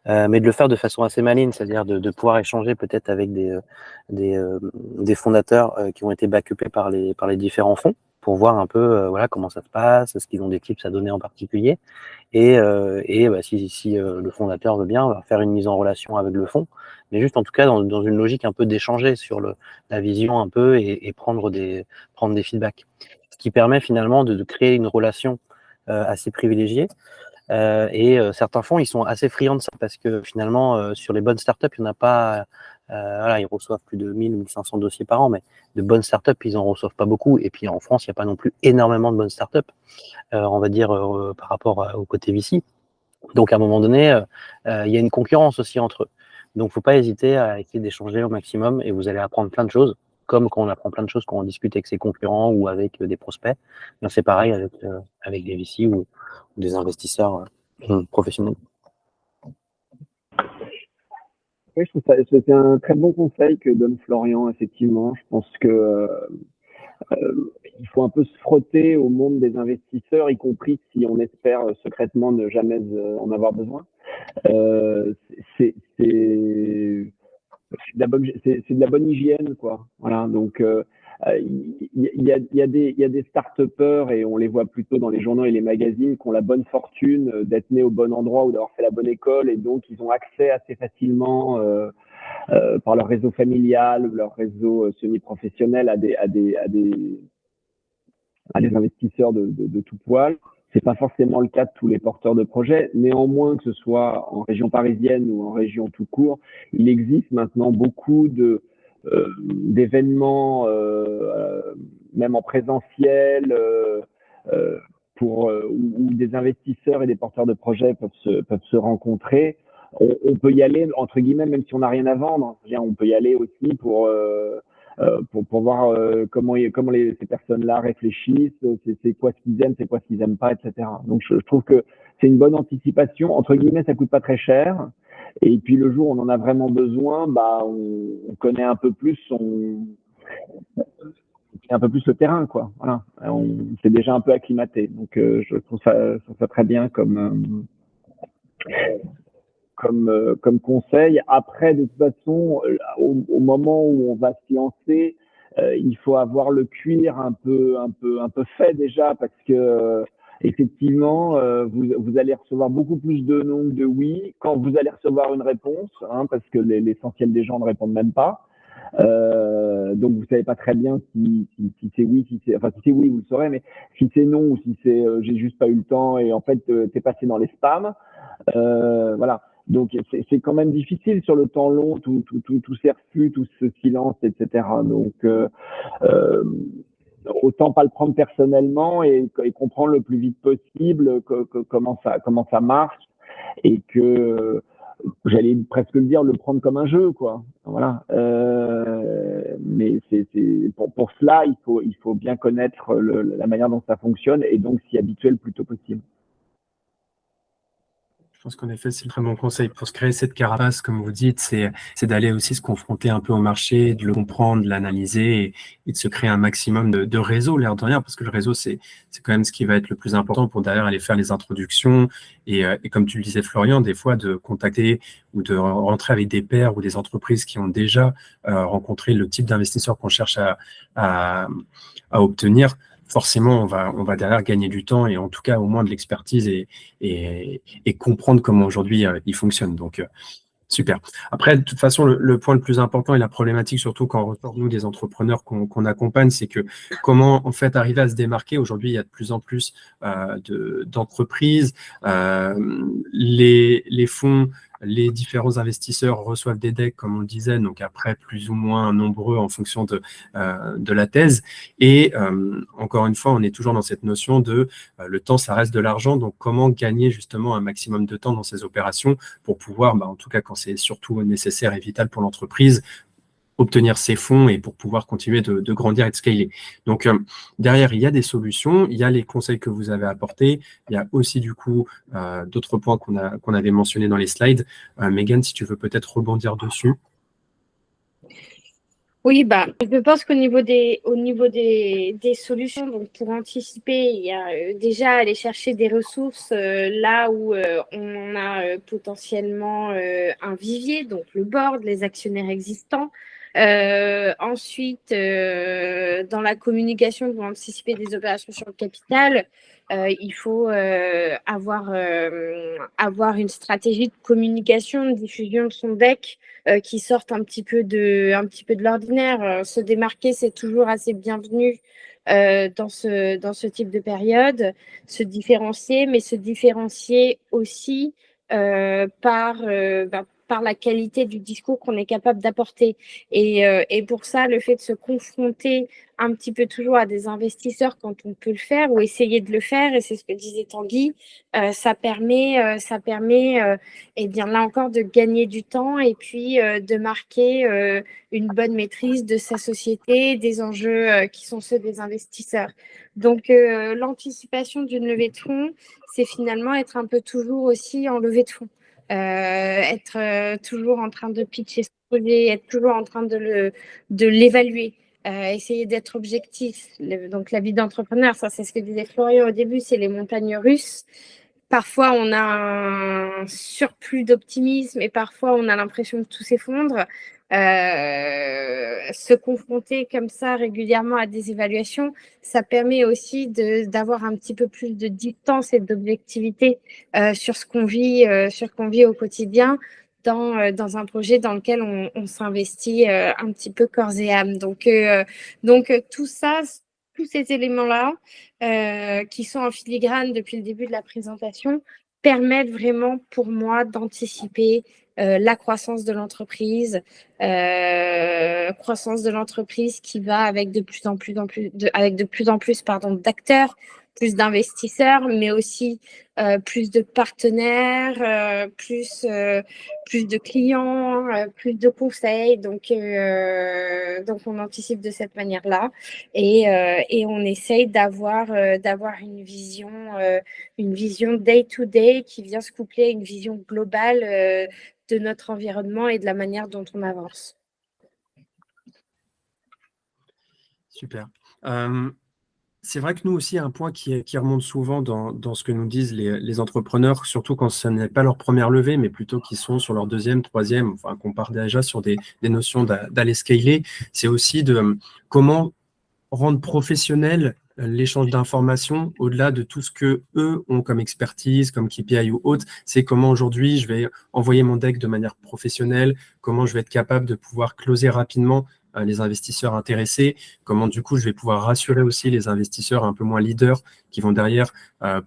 Mais de le faire de façon assez maligne, c'est-à-dire de pouvoir échanger peut-être avec des fondateurs qui ont été backupés par les différents fonds pour voir un peu voilà, comment ça se passe, est-ce qu'ils ont des tips à donner en particulier. Et si le fondateur veut bien, on va faire une mise en relation avec le fonds, mais juste en tout cas dans une logique un peu d'échanger sur la vision un peu et prendre des feedbacks. Ce qui permet finalement de créer une relation assez privilégiée. Certains fonds, ils sont assez friands de ça parce que finalement, sur les bonnes startups, il n'y en a pas. Voilà, ils reçoivent plus de 1000-1500 dossiers par an, mais de bonnes startups, ils n'en reçoivent pas beaucoup. Et puis en France, il n'y a pas non plus énormément de bonnes startups, on va dire, par rapport au côté VC. Donc à un moment donné, il y a une concurrence aussi entre eux. Donc il ne faut pas hésiter à essayer d'échanger au maximum et vous allez apprendre plein de choses, comme quand on apprend plein de choses quand on discute avec ses concurrents ou avec des prospects. C'est pareil avec des VC ou des investisseurs professionnels. Oui, je trouve ça c'est un très bon conseil que donne Florian, effectivement. Je pense que il faut un peu se frotter au monde des investisseurs, y compris si on espère secrètement ne jamais en avoir besoin. C'est de la bonne hygiène, quoi. Voilà. Donc il y a des start-upers et on les voit plutôt dans les journaux et les magazines qui ont la bonne fortune d'être nés au bon endroit ou d'avoir fait la bonne école et donc ils ont accès assez facilement par leur réseau familial ou leur réseau semi-professionnel à des investisseurs de tout poil. C'est pas forcément le cas de tous les porteurs de projets. Néanmoins, que ce soit en région parisienne ou en région tout court, il existe maintenant beaucoup d'événements, même en présentiel, où des investisseurs et des porteurs de projets peuvent se rencontrer. On peut y aller, entre guillemets, même si on n'a rien à vendre. On peut y aller aussi pour voir comment ces personnes-là réfléchissent, c'est quoi ce qu'ils aiment, c'est quoi ce qu'ils n'aiment pas, etc. Donc je trouve que c'est une bonne anticipation. Entre guillemets, ça coûte pas très cher. Et puis le jour où on en a vraiment besoin, on connaît un peu plus le terrain, quoi. Voilà, on s'est déjà un peu acclimaté. Donc je trouve ça très bien comme conseil. Après, de toute façon, au moment où on va se lancer, il faut avoir le cuir un peu fait déjà, parce que effectivement, vous allez recevoir beaucoup plus de non que de oui quand vous allez recevoir une réponse, hein, parce que l'essentiel des gens ne répondent même pas. Donc vous savez pas très bien si c'est oui, si c'est oui, vous le saurez, mais si c'est non ou si c'est j'ai juste pas eu le temps et en fait t'es passé dans les spams, voilà. Donc c'est quand même difficile sur le temps long, tous ces refus, tout ce silence, etc. Donc autant pas le prendre personnellement et comprendre le plus vite possible comment ça marche et que j'allais presque le dire, le prendre comme un jeu, quoi. Voilà. Mais pour cela, il faut bien connaître la manière dont ça fonctionne et donc s'y habituer le plus tôt possible. Je pense qu'en effet, c'est le très bon conseil. Pour se créer cette carapace, comme vous dites, c'est d'aller aussi se confronter un peu au marché, de le comprendre, de l'analyser et de se créer un maximum de réseau, l'air de rien, parce que le réseau, c'est quand même ce qui va être le plus important pour derrière aller faire les introductions et comme tu le disais, Florian, des fois de contacter ou de rentrer avec des pairs ou des entreprises qui ont déjà rencontré le type d'investisseur qu'on cherche à obtenir. Forcément, on va derrière gagner du temps et en tout cas au moins de l'expertise et comprendre comment aujourd'hui il fonctionne. Donc, super. Après, de toute façon, le point le plus important et la problématique, surtout quand on ressort, nous, des entrepreneurs qu'on accompagne, c'est que comment, en fait, arriver à se démarquer. Aujourd'hui, il y a de plus en plus d'entreprises. Les fonds, les différents investisseurs reçoivent des decks, comme on le disait, donc après, plus ou moins nombreux en fonction de la thèse. Et encore une fois, on est toujours dans cette notion de le temps, ça reste de l'argent. Donc, comment gagner justement un maximum de temps dans ces opérations pour pouvoir, en tout cas, quand c'est surtout nécessaire et vital pour l'entreprise, obtenir ces fonds et pour pouvoir continuer de grandir et de scaler. Donc, derrière, il y a des solutions, il y a les conseils que vous avez apportés, il y a aussi, du coup, d'autres points qu'on avait mentionnés dans les slides. Megan, si tu veux peut-être rebondir dessus. Oui, je pense qu'au niveau des solutions, donc pour anticiper, il y a déjà aller chercher des ressources là où on a potentiellement un vivier, donc le board, les actionnaires existants. Ensuite, dans la communication pour anticiper des opérations sur le capital, il faut avoir une stratégie de communication, de diffusion de son deck qui sortent un petit peu de l'ordinaire. Se démarquer, c'est toujours assez bienvenu dans ce type de période. Se différencier, mais se différencier aussi par la qualité du discours qu'on est capable d'apporter. Et pour ça, le fait de se confronter un petit peu toujours à des investisseurs quand on peut le faire ou essayer de le faire, et c'est ce que disait Tanguy, ça permet et bien là encore de gagner du temps et puis de marquer une bonne maîtrise de sa société, des enjeux qui sont ceux des investisseurs. Donc l'anticipation d'une levée de fonds, c'est finalement être un peu toujours aussi en levée de fonds. Être toujours en train de pitcher ce projet, être toujours en train de l'évaluer. Essayer d'être objectif. Donc, la vie d'entrepreneur, ça, c'est ce que disait Florian au début, c'est les montagnes russes. Parfois, on a un surplus d'optimisme et parfois, on a l'impression que tout s'effondre. Se confronter comme ça régulièrement à des évaluations, ça permet aussi d'avoir un petit peu plus de distance et d'objectivité sur ce qu'on vit au quotidien dans un projet dans lequel on s'investit un petit peu corps et âme. Donc tout ça, tous ces éléments-là qui sont en filigrane depuis le début de la présentation permettent vraiment pour moi d'anticiper la croissance de l'entreprise qui va avec de plus en plus d'acteurs, plus d'investisseurs, mais aussi plus de partenaires, plus de clients, plus de conseils. Donc on anticipe de cette manière-là et on essaye d'avoir une vision day-to-day qui vient se coupler à une vision globale de notre environnement et de la manière dont on avance. Super. C'est vrai que nous aussi, un point qui remonte souvent dans ce que nous disent les entrepreneurs, surtout quand ce n'est pas leur première levée, mais plutôt qu'ils sont sur leur deuxième, troisième, enfin qu'on part déjà sur des notions d'aller scaler, c'est aussi de comment rendre professionnel l'échange d'informations au-delà de tout ce que eux ont comme expertise, comme KPI ou autre. C'est comment aujourd'hui je vais envoyer mon deck de manière professionnelle, comment je vais être capable de pouvoir closer rapidement les investisseurs intéressés, comment du coup je vais pouvoir rassurer aussi les investisseurs un peu moins leaders qui vont derrière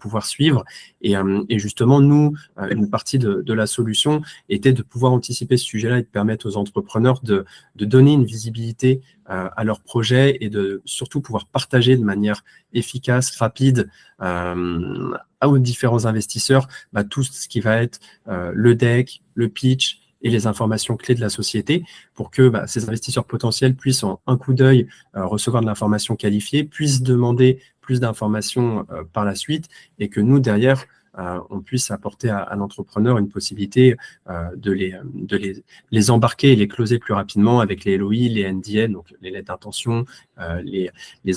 pouvoir suivre. Et justement, nous, une partie de la solution était de pouvoir anticiper ce sujet-là et de permettre aux entrepreneurs de donner une visibilité à leur projet et de surtout pouvoir partager de manière efficace, rapide aux différents investisseurs tout ce qui va être le deck, le pitch et les informations clés de la société pour que ces investisseurs potentiels puissent en un coup d'œil recevoir de l'information qualifiée, puissent demander plus d'informations par la suite et que nous, derrière, on puisse apporter à l'entrepreneur une possibilité de les embarquer et les closer plus rapidement avec les LOI, les NDA, donc les lettres d'intention, les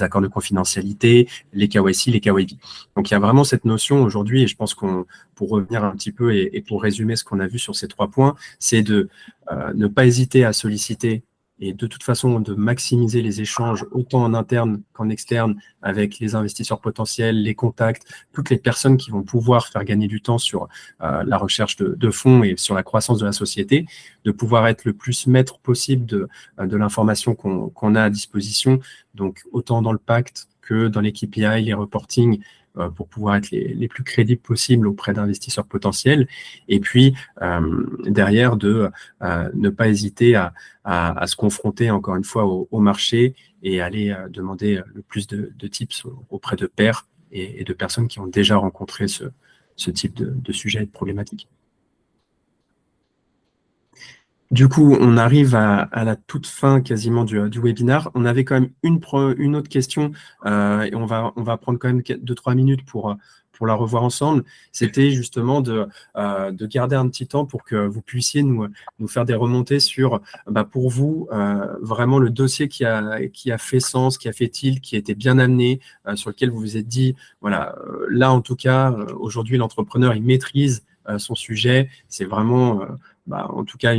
accords de confidentialité, les KYC, les KYB. Donc, il y a vraiment cette notion aujourd'hui, et je pense pour revenir un petit peu et pour résumer ce qu'on a vu sur ces 3 points, c'est de ne pas hésiter à solliciter et de toute façon de maximiser les échanges autant en interne qu'en externe avec les investisseurs potentiels, les contacts, toutes les personnes qui vont pouvoir faire gagner du temps sur la recherche de fonds et sur la croissance de la société, de pouvoir être le plus maître possible de l'information qu'on a à disposition, donc autant dans le pacte que dans les KPI, les reporting, pour pouvoir être les plus crédibles possibles auprès d'investisseurs potentiels. Et puis, derrière, de ne pas hésiter à se confronter, encore une fois, au marché et aller demander le plus de tips auprès de pairs et de personnes qui ont déjà rencontré ce type de sujet et de problématique. Du coup, on arrive à la toute fin quasiment du webinaire. On avait quand même une autre question et on va prendre quand même 2-3 minutes pour la revoir ensemble. C'était justement de garder un petit temps pour que vous puissiez nous faire des remontées sur, pour vous, vraiment le dossier qui a fait sens, qui a fait tilt, qui a été bien amené, sur lequel vous vous êtes dit, voilà, là en tout cas, aujourd'hui l'entrepreneur, il maîtrise son sujet. C'est vraiment... en tout cas,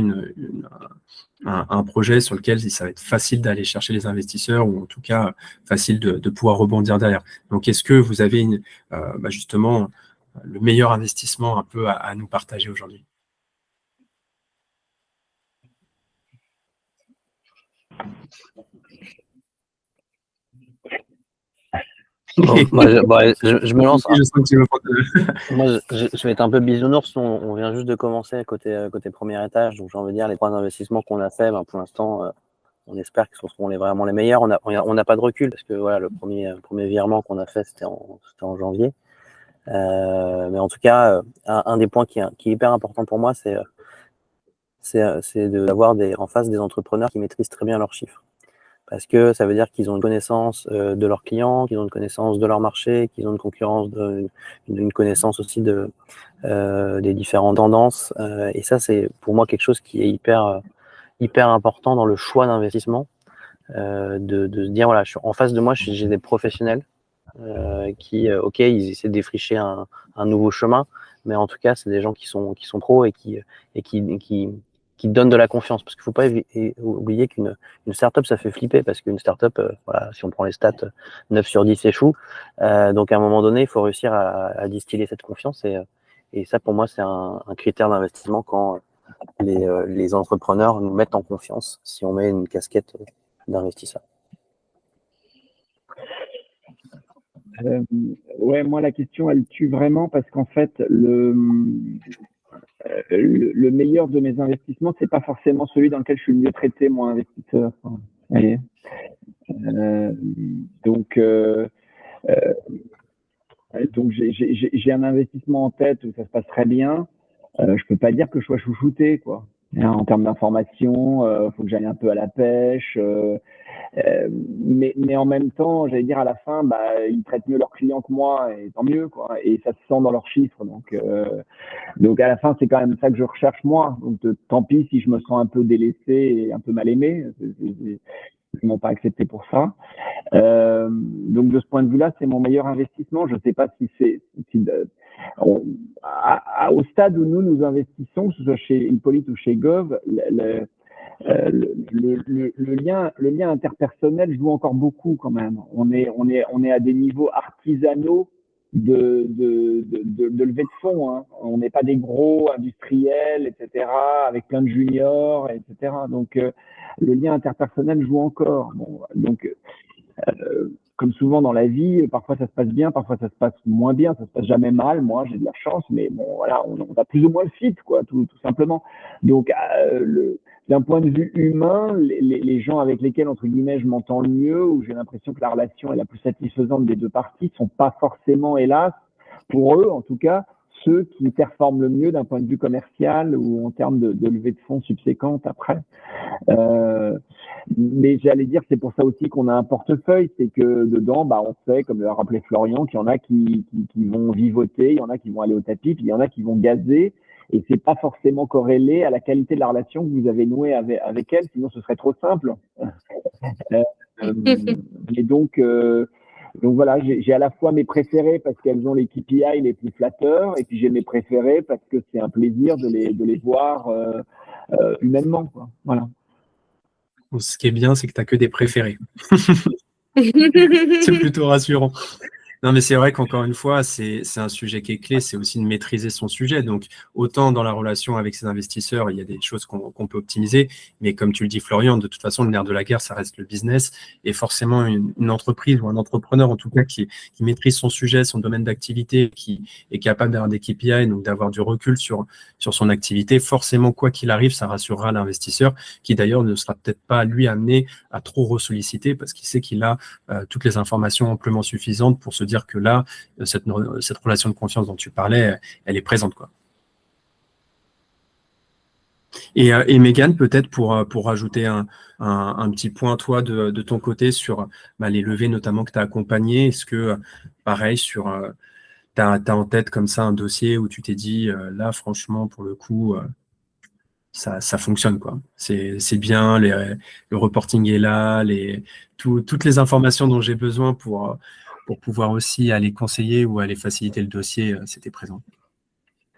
un projet sur lequel ça va être facile d'aller chercher les investisseurs ou en tout cas facile de pouvoir rebondir derrière. Donc, est-ce que vous avez justement le meilleur investissement un peu à nous partager aujourd'hui ? Bon, je me lance. Je sens que tu veux... Moi, je vais être un peu bisounours. On vient juste de commencer côté premier étage. Donc, j'ai envie de dire, les 3 investissements qu'on a fait, pour l'instant, on espère que ce seront vraiment les meilleurs. On n'a pas de recul parce que voilà, le premier virement qu'on a fait, c'était en janvier. Mais en tout cas, un des points qui est hyper important pour moi, c'est d'avoir en face des entrepreneurs qui maîtrisent très bien leurs chiffres. Parce que ça veut dire qu'ils ont une connaissance de leurs clients, qu'ils ont une connaissance de leur marché, qu'ils ont une connaissance aussi des différentes tendances. Et ça, c'est pour moi quelque chose qui est hyper important dans le choix d'investissement. De se dire, voilà, en face de moi, j'ai des professionnels qui, ils essaient de défricher un nouveau chemin, mais en tout cas, c'est des gens qui sont pros et qui donnent de la confiance. Parce qu'il ne faut pas oublier qu'une startup, ça fait flipper, parce qu'une startup, si on prend les stats, 9 sur 10 échouent. Donc, à un moment donné, il faut réussir à distiller cette confiance. Et ça, pour moi, c'est un critère d'investissement quand les entrepreneurs nous mettent en confiance si on met une casquette d'investisseur. Ouais, moi, la question, elle tue vraiment parce qu'en fait, le meilleur de mes investissements, c'est pas forcément celui dans lequel je suis le mieux traité, moi, investisseur. Vous voyez, donc j'ai un investissement en tête où ça se passe très bien. Je peux pas dire que je sois chouchouté, quoi. En termes d'information, faut que j'aille un peu à la pêche. Mais en même temps, j'allais dire à la fin, ils traitent mieux leurs clients que moi, et tant mieux, quoi. Et ça se sent dans leurs chiffres. Donc à la fin, c'est quand même ça que je recherche moi. Donc tant pis si je me sens un peu délaissé et un peu mal aimé. Ils m'ont pas accepté pour ça. Donc de ce point de vue-là, c'est mon meilleur investissement. Je sais pas si au stade où nous investissons, que ce soit chez Hippolyte ou chez Gov, le lien interpersonnel joue encore beaucoup quand même. On est à des niveaux artisanaux de levée de fonds. Hein. On n'est pas des gros industriels, etc., avec plein de juniors, etc. Donc, le lien interpersonnel joue encore. Bon, donc, comme souvent dans la vie, parfois ça se passe bien, parfois ça se passe moins bien, ça se passe jamais mal. Moi, j'ai de la chance, mais bon, voilà, on a plus ou moins le fit, quoi, tout simplement. Donc, d'un point de vue humain, les gens avec lesquels, entre guillemets, je m'entends le mieux, où j'ai l'impression que la relation est la plus satisfaisante des deux parties, sont pas forcément, hélas, pour eux, en tout cas, ceux qui performent le mieux d'un point de vue commercial ou en termes de levée de fonds subséquente après. Mais j'allais dire, c'est pour ça aussi qu'on a un portefeuille, c'est que dedans, bah, on sait, comme l'a rappelé Florian, qu'il y en a qui vont vivoter, il y en a qui vont aller au tapis, puis il y en a qui vont gazer, et c'est pas forcément corrélé à la qualité de la relation que vous avez nouée avec elle, sinon ce serait trop simple. Et donc voilà, j'ai à la fois mes préférés parce qu'elles ont les KPI les plus flatteurs, et puis j'ai mes préférés parce que c'est un plaisir de les voir humainement, quoi. Voilà. Ce qui est bien, c'est que tu n'as que des préférés. C'est plutôt rassurant. Non, mais c'est vrai qu'encore une fois, c'est un sujet qui est clé, c'est aussi de maîtriser son sujet. Donc, autant dans la relation avec ses investisseurs, il y a des choses qu'on peut optimiser, mais comme tu le dis, Florian, de toute façon, le nerf de la guerre, ça reste le business. Et forcément, une entreprise ou un entrepreneur, en tout cas, qui maîtrise son sujet, son domaine d'activité, qui est capable d'avoir des KPI, donc d'avoir du recul sur son activité, forcément, quoi qu'il arrive, ça rassurera l'investisseur, qui d'ailleurs ne sera peut-être pas, lui, amené à trop ressolliciter parce qu'il sait qu'il a toutes les informations amplement suffisantes pour se dire que là, cette relation de confiance dont tu parlais, elle est présente, quoi. Et Mégane, peut-être pour rajouter un petit point, toi, de ton côté, sur les levées notamment que tu as accompagnées, est-ce que, pareil, tu as en tête comme ça un dossier où tu t'es dit, là, franchement, pour le coup, ça fonctionne, quoi. C'est bien, le reporting est là, toutes les informations dont j'ai besoin pour pouvoir aussi aller conseiller ou aller faciliter le dossier, c'était présent.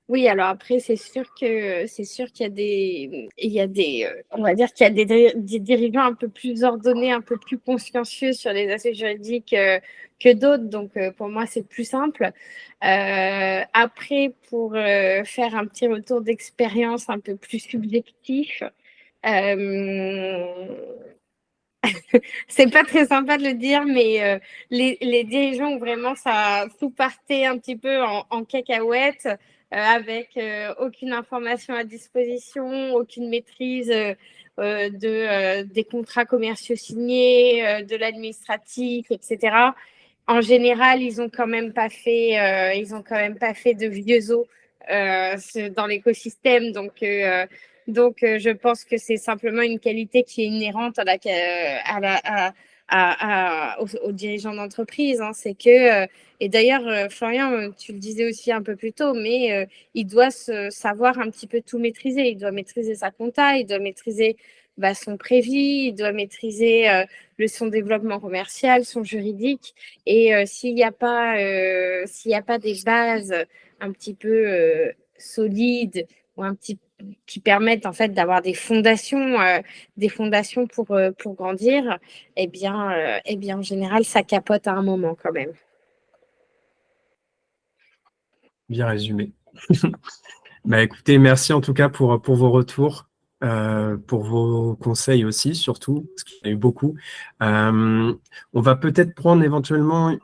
Oui, alors après, c'est sûr qu'il y a des, on va dire qu'il y a des dirigeants un peu plus ordonnés, un peu plus consciencieux sur les aspects juridiques que d'autres. Donc, pour moi, c'est plus simple. Après, pour faire un petit retour d'expérience un peu plus subjectif, c'est pas très sympa de le dire, mais les dirigeants où vraiment ça tout partait un petit peu en cacahuète, avec aucune information à disposition, aucune maîtrise des contrats commerciaux signés, de l'administratif, etc. En général, ils ont quand même pas fait de vieux os dans l'écosystème, donc, je pense que c'est simplement une qualité qui est inhérente aux dirigeants d'entreprise. Hein. C'est que, et d'ailleurs, Florian, tu le disais aussi un peu plus tôt, mais il doit savoir un petit peu tout maîtriser. Il doit maîtriser sa compta, il doit maîtriser son prévis, il doit maîtriser son développement commercial, son juridique. Et s'il n'y a pas des bases un petit peu solides ou qui permettent en fait d'avoir des fondations pour grandir, eh bien en général ça capote à un moment quand même. Bien résumé. Écoutez, merci en tout cas pour vos retours, pour vos conseils aussi, surtout, parce qu'il y en a eu beaucoup. On va peut-être prendre éventuellement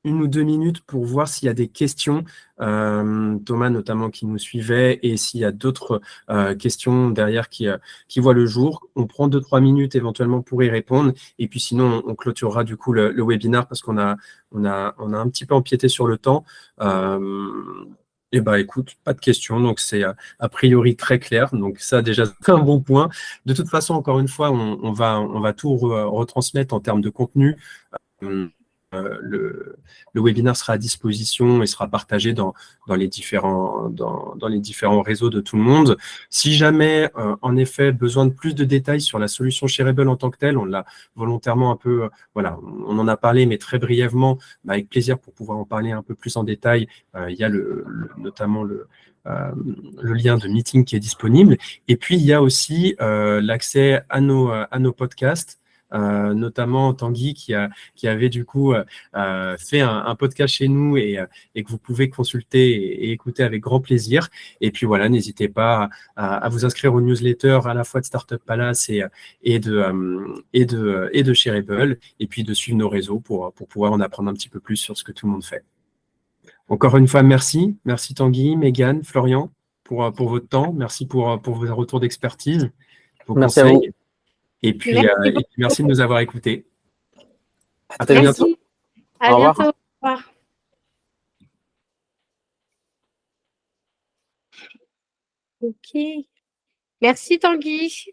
1 ou 2 minutes pour voir s'il y a des questions, Thomas notamment qui nous suivait, et s'il y a d'autres questions derrière qui voient le jour. On prend 2-3 minutes éventuellement pour y répondre, et puis sinon on clôturera du coup le webinaire parce qu'on a un petit peu empiété sur le temps. Et écoute, pas de questions, donc c'est a priori très clair, donc ça déjà c'est un bon point. De toute façon, encore une fois, on va tout retransmettre en termes de contenu. le webinaire sera à disposition et sera partagé dans les différents réseaux de tout le monde. Si jamais, en effet, besoin de plus de détails sur la solution Shareable en tant que telle, on l'a volontairement un peu, voilà, on en a parlé, mais très brièvement, avec plaisir pour pouvoir en parler un peu plus en détail. Il y a notamment le lien de meeting qui est disponible. Et puis, il y a aussi l'accès à nos podcasts, notamment Tanguy qui avait du coup fait un podcast chez nous et que vous pouvez consulter et écouter avec grand plaisir. Et puis voilà, n'hésitez pas à vous inscrire aux newsletters à la fois de Startup Palace et de Shareable, et puis de suivre nos réseaux pour pouvoir en apprendre un petit peu plus sur ce que tout le monde fait. Encore une fois, merci. Merci Tanguy, Mégane, Florian pour votre temps. Merci pour vos retours d'expertise, vos Merci à vous. conseils. Et puis, merci de nous avoir écoutés. À très Merci. bientôt. À Au revoir. bientôt. Au revoir. Ok. Merci Tanguy.